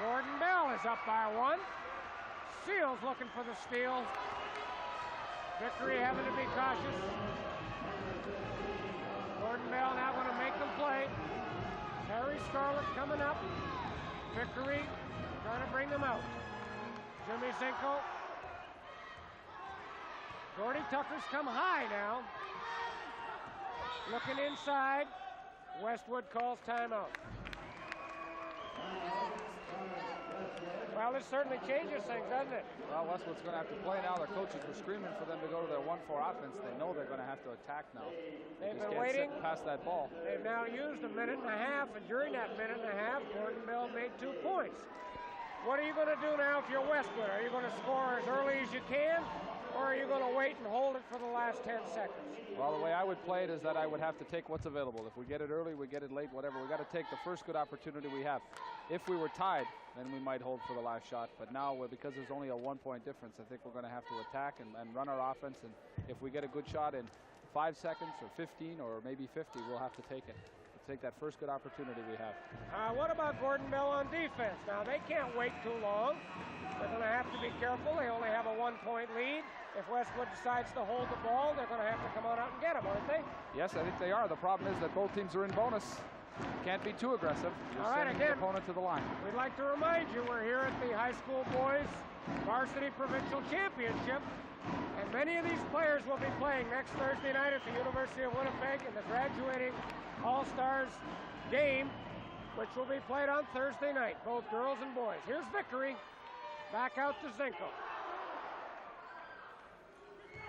Speaker 1: Gordon Bell is up by 1. Seals looking for the steal. Vickery having to be cautious. Gordon Bell now going to make them play. Harry Scarlett coming up. Vickery trying to bring them out. Jimmy Zinko. Gordy Tucker's come high now. Looking inside. Westwood calls timeout. Well, this certainly changes things, doesn't it?
Speaker 2: Well, Westwood's going to have to play now. Their coaches were screaming for them to go to their 1-4 offense. They know they're going to have to attack now.
Speaker 1: They've
Speaker 2: just
Speaker 1: been
Speaker 2: can't
Speaker 1: waiting.
Speaker 2: sit past that ball.
Speaker 1: They've now used a minute and a half, and during that minute and a half, Gordon Bell made 2 points. What are you going to do now if you're Westwood? Are you going to score as early as you can, or are you going to wait and hold it for the last 10 seconds?
Speaker 2: Well, the way I would play it is that I would have to take what's available. If we get it early, we get it late, whatever. We got to take the first good opportunity we have. If we were tied, then we might hold for the last shot. But now, because there's only a 1-point difference, I think we're going to have to attack and run our offense. And if we get a good shot in 5 seconds or 15 or maybe 50, we'll have to take it. Take that first good opportunity we have.
Speaker 1: What about Gordon Bell on defense? Now, they can't wait too long. They're going to have to be careful. They only have a 1-point lead. If Westwood decides to hold the ball, they're going to have to come on out and get them, aren't they?
Speaker 2: Yes, I think they are. The problem is that both teams are in bonus. Can't be too aggressive. You're sending the opponent to the line.
Speaker 1: We'd like to remind you we're here at the high school boys varsity provincial championship, and many of these players will be playing next Thursday night at the University of Winnipeg in the graduating All-Stars game, which will be played on Thursday night, both girls and boys. Here's Vickery, back out to Zinko.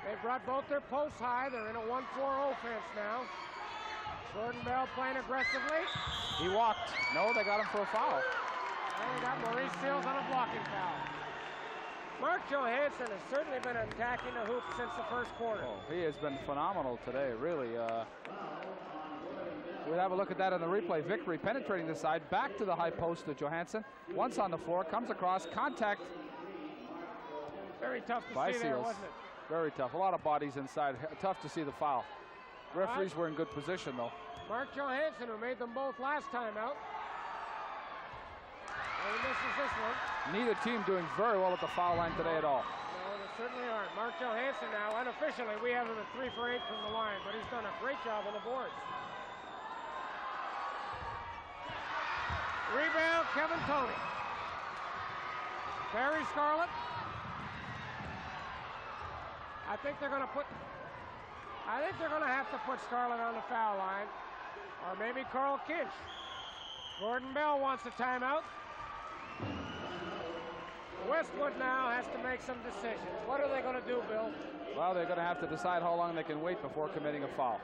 Speaker 1: They brought both their posts high. They're in a 1-4 offense now. Gordon Bell playing aggressively.
Speaker 2: He walked. No, they got him for a foul.
Speaker 1: And they got Maurice Seals on a blocking foul. Mark Johansson has certainly been attacking the hoop since the first quarter.
Speaker 2: Oh, he has been phenomenal today, really. We'll have a look at that on the replay. Vickery penetrating the side, back to the high post to Johansson. Once on the floor, comes across, contact.
Speaker 1: Very tough to
Speaker 2: by
Speaker 1: see there,
Speaker 2: Seals.
Speaker 1: wasn't it?
Speaker 2: Very tough. A lot of bodies inside. Tough to see the foul. Referees were in good position, though.
Speaker 1: Mark Johansson, who made them both last time out. And he misses this one.
Speaker 2: Neither team doing very well at the foul line today at all.
Speaker 1: No, they certainly aren't. Mark Johansson now, unofficially, we have him at 3 for 8 from the line, but he's done a great job on the boards. Rebound, Kevin Toney. Perry Scarlett. I think they're going to have to put Scarlett on the foul line, or maybe Carl Kinch. Gordon Bell wants a timeout. Westwood now has to make some decisions. What are they going to do, Bill?
Speaker 2: Well, they're going to have to decide how long they can wait before committing a foul.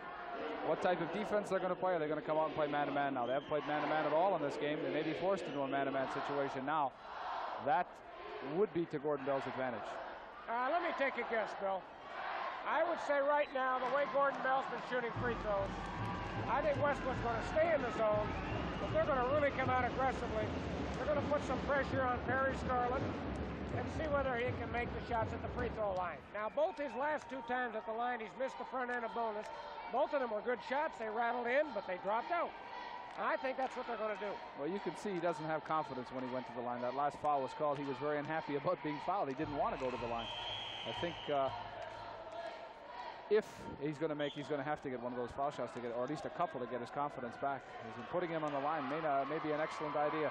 Speaker 2: What type of defense they're going to play? Are they going to come out and play man-to-man now? They haven't played man-to-man at all in this game. They may be forced into a man-to-man situation now. That would be to Gordon Bell's advantage.
Speaker 1: Let me take a guess, Bill. I would say right now, the way Gordon Bell's been shooting free throws, I think Westwood's going to stay in the zone, but they're going to really come out aggressively. They're going to put some pressure on Perry Scarlett. and see whether he can make the shots at the free throw line. Now, both his last 2 times at the line, he's missed the front end of bonus. Both of them were good shots. They rattled in, but they dropped out. I think that's what they're going to do.
Speaker 2: Well, you can see he doesn't have confidence when he went to the line. That last foul was called. He was very unhappy about being fouled. He didn't want to go to the line. I think if he's going to have to get one of those foul shots to get, or at least a couple to get his confidence back. Putting him on the line may be an excellent idea.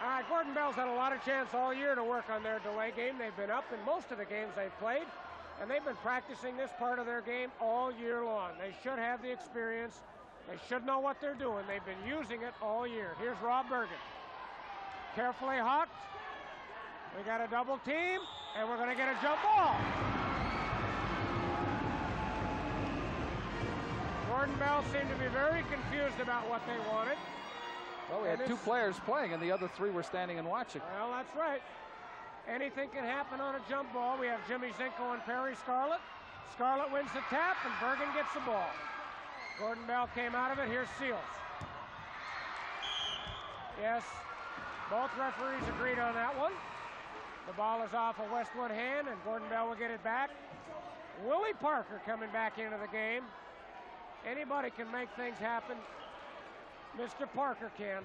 Speaker 1: All right, Gordon Bell's had a lot of chance all year to work on their delay game. They've been up in most of the games they've played, and they've been practicing this part of their game all year long. They should have the experience. They should know what they're doing. They've been using it all year. Here's Rob Bergen. Carefully hucked. We got a double team, and we're going to get a jump ball. Gordon Bell seemed to be very confused about what they wanted.
Speaker 2: Well, we had 2 players playing, and the other 3 were standing and watching.
Speaker 1: Well, that's right. Anything can happen on a jump ball. We have Jimmy Zinko and Perry Scarlett. Scarlett wins the tap, and Bergen gets the ball. Gordon Bell came out of it. Here's Seals. Yes, both referees agreed on that one. The ball is off a Westwood hand, and Gordon Bell will get it back. Willie Parker coming back into the game. Anybody can make things happen. Mr. Parker can.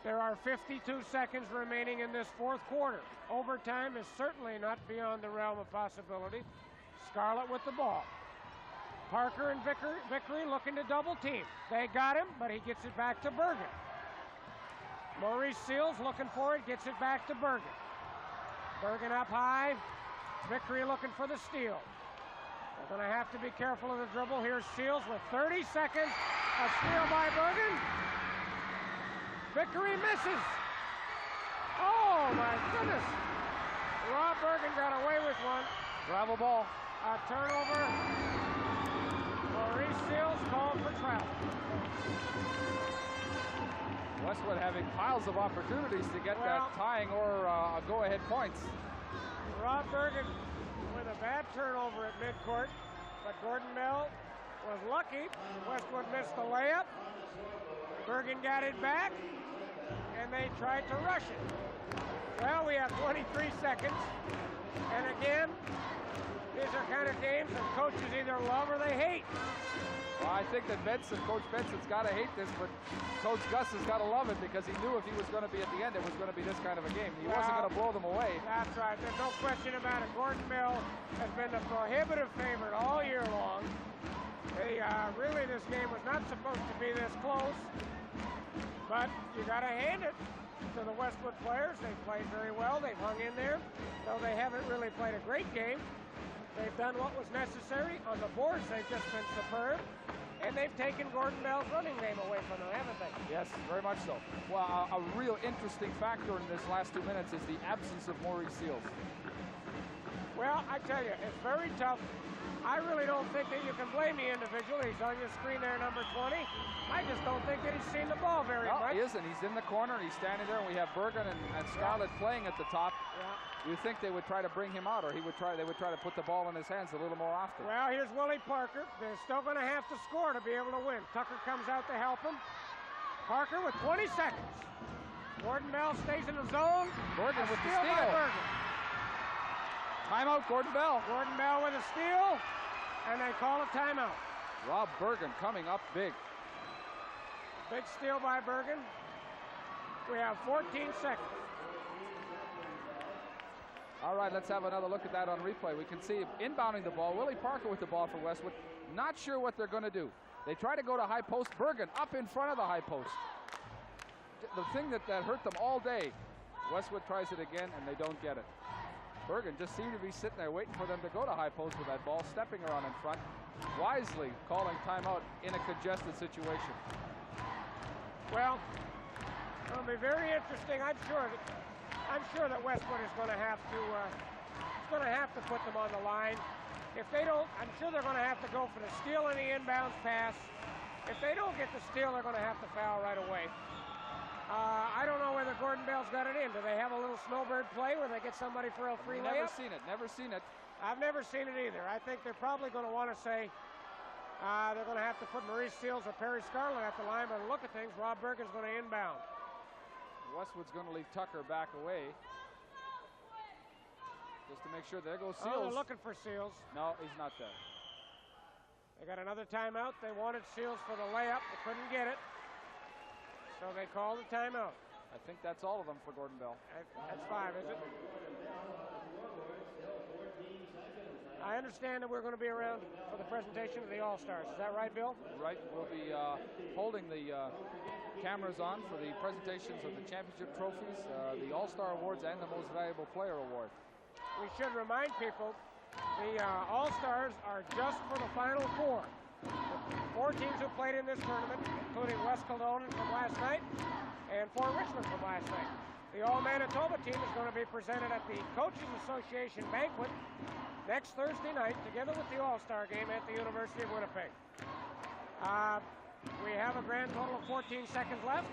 Speaker 1: There are 52 seconds remaining in this 4th quarter. Overtime is certainly not beyond the realm of possibility. Scarlett with the ball. Parker and Vickery looking to double team. They got him, but he gets it back to Bergen. Maurice Seals looking for it, gets it back to Bergen. Bergen up high. Vickery looking for the steal. They're going to have to be careful of the dribble. Here's Seals with 30 seconds. A steal by Bergen. Vickery misses. Oh, my goodness. Rob Bergen got away with one.
Speaker 2: Travel ball.
Speaker 1: A turnover. Maurice Seals called for travel.
Speaker 2: Westwood having piles of opportunities to get that tying or go-ahead points.
Speaker 1: Rob Bergen with a bad turnover at midcourt, but Gordon Bell was lucky. Westwood missed the layup. Bergen got it back, and they tried to rush it. Well, we have 23 seconds, and again, these are kind of games that coaches either love or they hate.
Speaker 2: Well, I think that Coach Benson's got to hate this, but Coach Gus has got to love it because he knew if he was going to be at the end, it was going to be this kind of a game. He wasn't going to blow them away.
Speaker 1: That's right. There's no question about it. Gordon Bell has been the prohibitive favorite all year long. Really, this game was not supposed to be this close, but you got to hand it to the Westwood players. They played very well. They've hung in there, though they haven't really played a great game. They've done what was necessary. On the boards, they've just been superb. And they've taken Gordon Bell's running game away from them, haven't they?
Speaker 2: Yes, very much so. Well, a real interesting factor in this last 2 minutes is the absence of Maurice Seals.
Speaker 1: Well, I tell you, it's very tough. I really don't think that you can blame the individual. He's on your screen there, number 20. I just don't think that he's seen the ball very much.
Speaker 2: He isn't. He's in the corner, and he's standing there, and we have Bergen and Scarlett playing at the top. You think they would try to bring him out, or they would try to put the ball in his hands a little more often.
Speaker 1: Well, here's Willie Parker. They're still going to have to score to be able to win. Tucker comes out to help him. Parker with 20 seconds. Gordon Bell stays in the zone.
Speaker 2: Bergen with the steal. Timeout, Gordon Bell.
Speaker 1: Gordon Bell with a steal, and they call a timeout.
Speaker 2: Rob Bergen coming up big.
Speaker 1: Big steal by Bergen. We have 14 seconds.
Speaker 2: All right, let's have another look at that on replay. We can see inbounding the ball. Willie Parker with the ball for Westwood. Not sure what they're going to do. They try to go to high post. Bergen up in front of the high post. The thing that hurt them all day. Westwood tries it again, and they don't get it. Bergen just seemed to be sitting there waiting for them to go to high post with that ball, stepping around in front, wisely calling timeout in a congested situation.
Speaker 1: Well, it'll be very interesting. I'm sure that Westwood is going to have to put them on the line. If they don't, I'm sure they're going to have to go for the steal and the inbounds pass. If they don't get the steal, they're going to have to foul right away. I don't know whether Gordon Bell's got it in. Do they have a little snowbird play where they get somebody for a free layup?
Speaker 2: Never seen it.
Speaker 1: I've never seen it either. I think they're probably going to want to say they're going to have to put Maurice Seals or Perry Scarlett at the line, but look at things, Rob Bergen's going to inbound.
Speaker 2: Westwood's going to leave Tucker back away. just to make sure. There goes
Speaker 1: Oh,
Speaker 2: Seals.
Speaker 1: they're looking for Seals.
Speaker 2: No, he's not there.
Speaker 1: They got another timeout. They wanted Seals for the layup. They couldn't get it. So they called a timeout.
Speaker 2: I think that's all of them for Gordon Bell.
Speaker 1: That's 5, is it? I understand that we're going to be around for the presentation of the All-Stars. Is that right, Bill?
Speaker 2: Right. We'll be holding the cameras on for the presentations of the championship trophies, the All-Star Awards, and the Most Valuable Player Award.
Speaker 1: We should remind people the All-Stars are just for the Final Four. The 4 teams who played in this tournament, including West Kelowna from last night and Fort Richmond from last night. The All-Manitoba team is going to be presented at the Coaches Association banquet next Thursday night, together with the All-Star game at the University of Winnipeg. We have a grand total of 14 seconds left.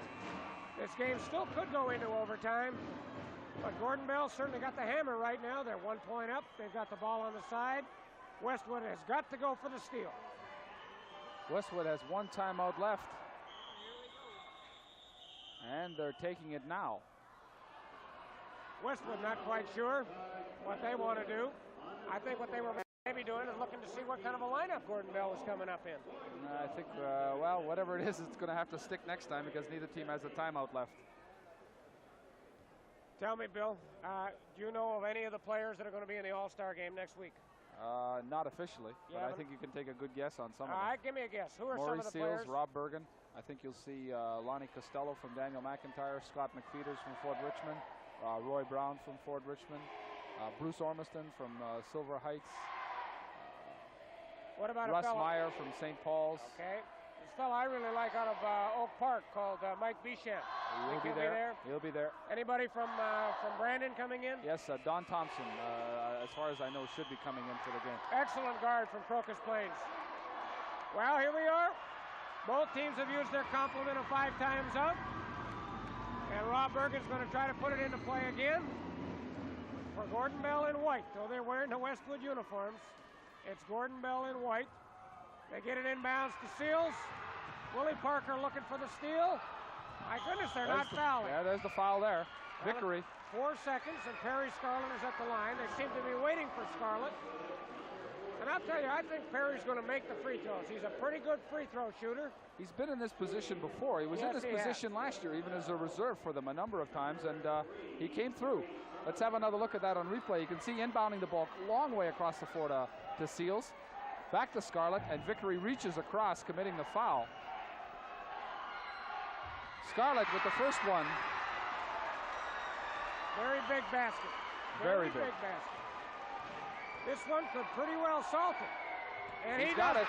Speaker 1: This game still could go into overtime, but Gordon Bell certainly got the hammer right now. They're 1 point up. They've got the ball on the side. Westwood has got to go for the steal.
Speaker 2: Westwood has 1 timeout left, and they're taking it now.
Speaker 1: Westwood not quite sure what they want to do. I think what they were maybe doing is looking to see what kind of a lineup Gordon Bell was coming up in.
Speaker 2: I think, well, whatever it is, it's going to have to stick next time because neither team has a timeout left.
Speaker 1: Tell me, Bill, do you know of any of the players that are going to be in the All-Star game next week?
Speaker 2: Not officially, but I think you can take a good guess on some of them.
Speaker 1: All right, give me a guess. Who are some of the
Speaker 2: Seals,
Speaker 1: players?
Speaker 2: Rob Bergen. I think you'll see Lonnie Costello from Daniel McIntyre, Scott McFeeters from Fort Richmond, Roy Brown from Fort Richmond, Bruce Ormiston from Silver Heights,
Speaker 1: what about
Speaker 2: Russ
Speaker 1: a fellow?
Speaker 2: Meyer from St. Paul's.
Speaker 1: Okay. This fellow I really like out of Oak Park called Mike Bicham.
Speaker 2: He'll be there. He'll be there.
Speaker 1: Anybody from Brandon coming in?
Speaker 2: Yes, Don Thompson, as far as I know, should be coming in for the game.
Speaker 1: Excellent guard from Crocus Plains. Well, here we are. Both teams have used their complement of 5 times out. And Rob Bergen's going to try to put it into play again for Gordon Bell in white. Though they're wearing the Westwood uniforms, it's Gordon Bell in white. They get it inbounds to Seals. Willie Parker looking for the steal. My goodness, they're not fouling.
Speaker 2: Yeah, there's the foul there. Vickery.
Speaker 1: 4 seconds, and Perry Scarlett is at the line. They seem to be waiting for Scarlett. And I'll tell you, I think Perry's going to make the free throws. He's a pretty good free throw shooter.
Speaker 2: He's been in this position before. He was in this position last year, even as a reserve for them a number of times, and he came through. Let's have another look at that on replay. You can see inbounding the ball long way across the floor to Seals. Back to Scarlett, and Vickery reaches across, committing the foul. Scarlett with the first one.
Speaker 1: Very big basket.
Speaker 2: Very big
Speaker 1: basket. This one could pretty well salt it. And
Speaker 2: He's got it.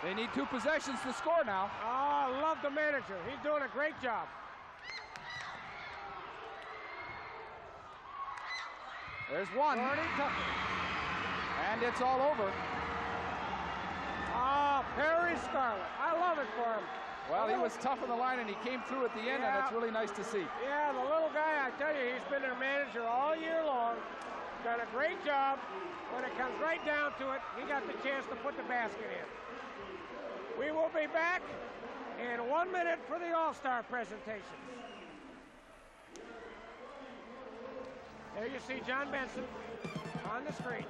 Speaker 2: They need 2 possessions to score now.
Speaker 1: Oh, I love the manager. He's doing a great job.
Speaker 2: There's one. And it's all over.
Speaker 1: Oh, Perry Scarlett. I love it for him.
Speaker 2: Well, he was tough on the line, and he came through at the end, and it's really nice to see.
Speaker 1: Yeah, the little guy, I tell you, he's been their manager all year long. Done a great job. When it comes right down to it, he got the chance to put the basket in. We will be back in 1 minute for the All-Star presentations. There you see John Benson on the screen.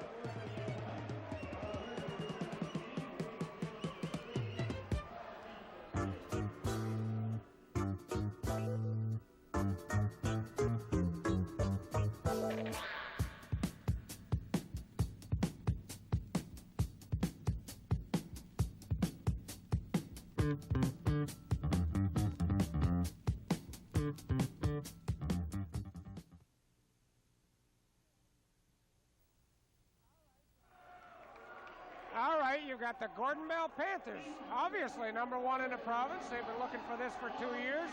Speaker 1: All right, you've got the Gordon Bell Panthers, obviously #1 in the province. They've been looking for this for 2 years.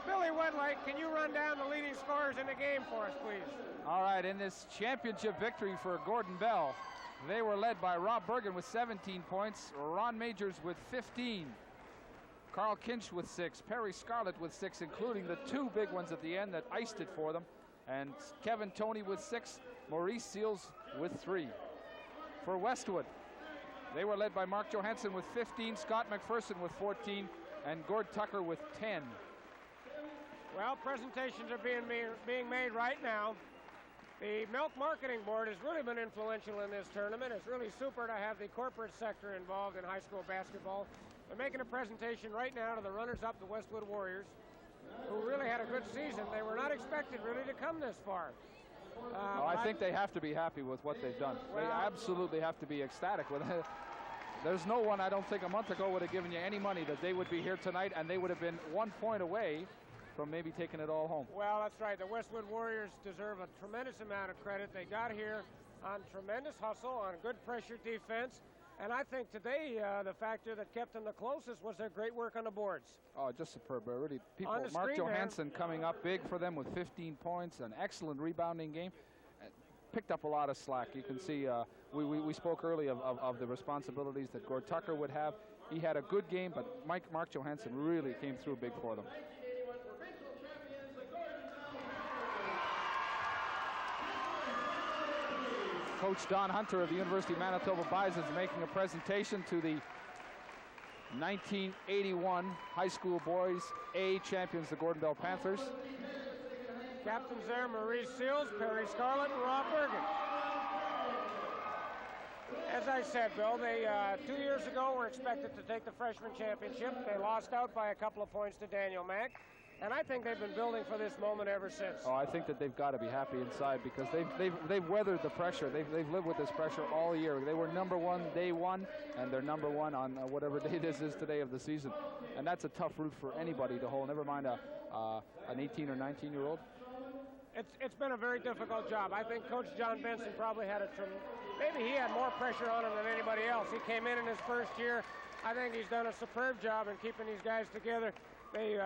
Speaker 1: Billy Wedlake, can you run down the leading scorers in the game for us, please?
Speaker 2: All right, in this championship victory for Gordon Bell, they were led by Rob Bergen with 17 points, Ron Majors with 15, Carl Kinch with 6, Perry Scarlett with 6, including the 2 big ones at the end that iced it for them, and Kevin Toney with 6, Maurice Seals with 3. For Westwood, they were led by Mark Johansson with 15, Scott McPherson with 14, and Gord Tucker with 10.
Speaker 1: Well, presentations are being made right now. The Milk Marketing Board has really been influential in this tournament. It's really super to have the corporate sector involved in high school basketball. They're making a presentation right now to the runners-up, the Westwood Warriors, who really had a good season. They were not expected really to come this far.
Speaker 2: I think they have to be happy with what they've done. They absolutely have to be ecstatic with it. There's no one, I don't think, a month ago would have given you any money that they would be here tonight, and they would have been 1 point away from maybe taking it all home.
Speaker 1: Well, that's right. The Westwood Warriors deserve a tremendous amount of credit. They got here on tremendous hustle, on good pressure defense. And I think today the factor that kept them the closest was their great work on the boards.
Speaker 2: Oh, just superb. Really, people. Mark Johansson coming up big for them with 15 points, an excellent rebounding game. Picked up a lot of slack. You can see we spoke earlier of the responsibilities that Gord Tucker would have. He had a good game, but Mark Johansson really came through big for them. Coach Don Hunter of the University of Manitoba Bison is making a presentation to the 1981 high school boys A champions, the Gordon Bell Panthers.
Speaker 1: Captains there, Maurice Seals, Perry Scarlett, and Rob Bergen. As I said, Bill, they 2 years ago were expected to take the freshman championship. They lost out by a couple of points to Daniel Mack. And I think they've been building for this moment ever since.
Speaker 2: Oh, I think that they've got to be happy inside because they've weathered the pressure. They've lived with this pressure all year. They were number one day one, and they're number one on whatever day this is today of the season. And that's a tough route for anybody to hold, never mind an 18 or 19-year-old.
Speaker 1: It's been a very difficult job. I think Coach John Benson probably had maybe he had more pressure on him than anybody else. He came in his first year. I think he's done a superb job in keeping these guys together. They've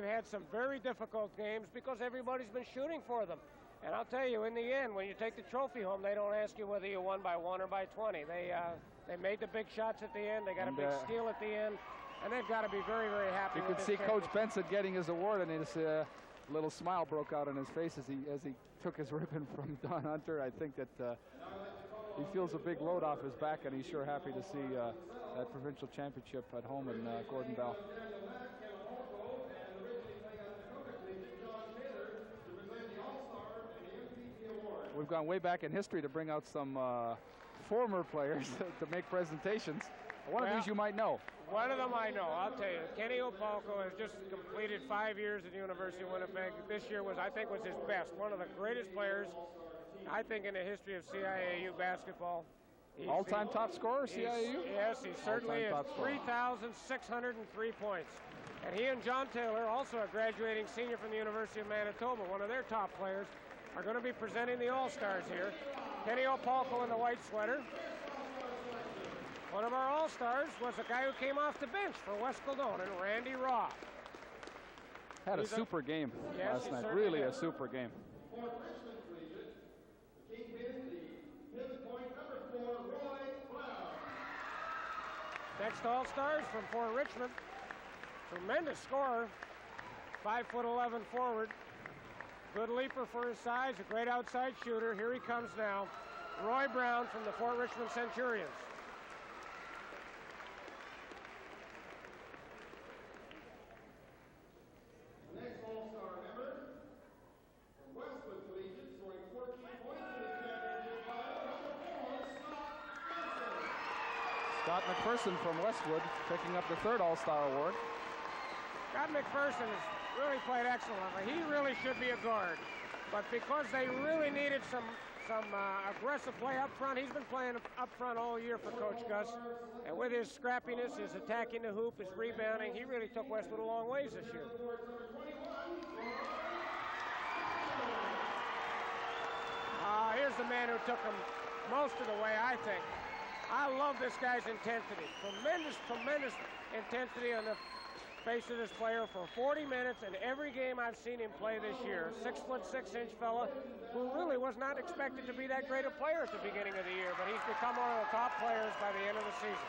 Speaker 1: had some very difficult games because everybody's been shooting for them. And I'll tell you, in the end, when you take the trophy home, they don't ask you whether you won by 1 or by 20. They made the big shots at the end. They got a big steal at the end. And they've got to be very, very happy with this.
Speaker 2: You could see Coach Benson getting his award, and his little smile broke out on his face as he took his ribbon from Don Hunter. I think that he feels a big load off his back, and he's sure happy to see that provincial championship at home in Gordon Bell. We've gone way back in history to bring out some former players to make presentations. One of these you might know.
Speaker 1: One of them I know. I'll tell you. Kenny Opalko has just completed 5 years at the University of Winnipeg. This year I think was his best. One of the greatest players, I think, in the history of CIAU basketball.
Speaker 2: All-time top scorer, CIAU?
Speaker 1: Yes, he certainly is. 3,603 points. And he and John Taylor, also a graduating senior from the University of Manitoba, one of their top players, are going to be presenting the All-Stars here. Kenny Opalko in the white sweater. One of our All-Stars was a guy who came off the bench for West Kildonan, Randy Roth.
Speaker 2: Had a super game last night. Really a super game.
Speaker 1: Next All-Stars from Fort Richmond. Tremendous scorer. 5'11" forward. Good leaper for his size, a great outside shooter. Here he comes now. Roy Brown from the Fort Richmond Centurions.
Speaker 3: The next All-Star member from Westwood Collegiate, scoring 14 points in the championship final, number 4, Scott McPherson.
Speaker 2: Scott McPherson from Westwood picking up the 3rd All-Star award.
Speaker 1: Scott McPherson has really played excellently. He really should be a guard. But because they really needed some aggressive play up front, he's been playing up front all year for Coach Gus. And with his scrappiness, his attacking the hoop, his rebounding, he really took Westwood a long ways this year. Here's the man who took him most of the way, I think. I love this guy's intensity. Tremendous intensity on the face of this player for 40 minutes in every game I've seen him play this year. 6'6" fella who really was not expected to be that great a player at the beginning of the year, but he's become one of the top players by the end of the season.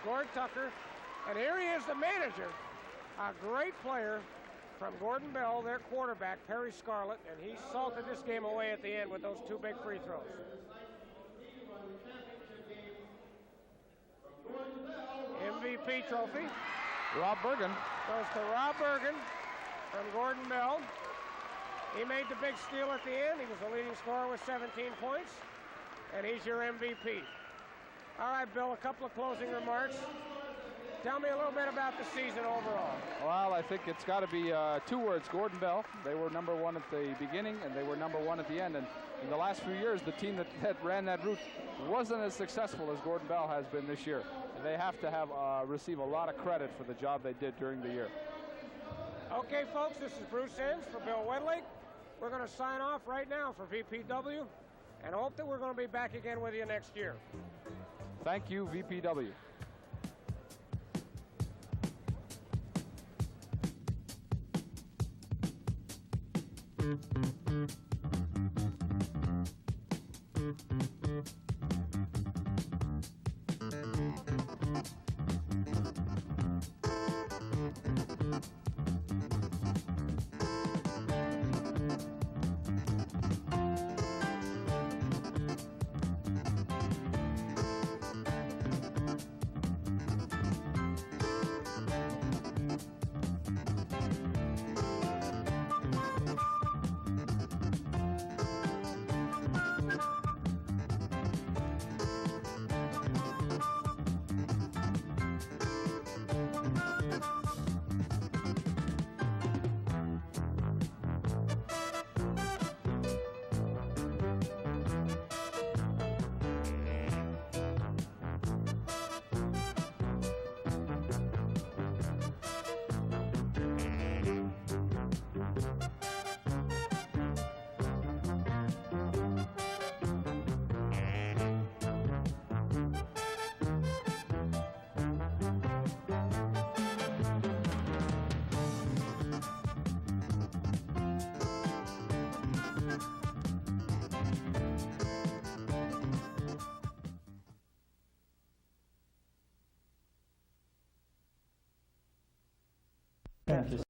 Speaker 1: Gord Tucker, and here he is, the manager, a great player from Gordon Bell, their quarterback, Perry Scarlett, and he salted this game away at the end with those 2 big free throws. MVP trophy.
Speaker 2: Rob Bergen.
Speaker 1: Goes to Rob Bergen from Gordon Bell. He made the big steal at the end. He was the leading scorer with 17 points, and he's your MVP. All right, Bill, a couple of closing remarks. Tell me a little bit about the season overall.
Speaker 2: Well, I think it's got to be 2 words, Gordon Bell. They were number 1 at the beginning, and they were number 1 at the end. And in the last few years, the team that ran that route wasn't as successful as Gordon Bell has been this year. And they have to have receive a lot of credit for the job they did during the year.
Speaker 1: Okay, folks, this is Bruce Enns for Bill Wedlake. We're going to sign off right now for VPW, and hope that we're going to be back again with you next year.
Speaker 2: Thank you, VPW.
Speaker 4: Thank you.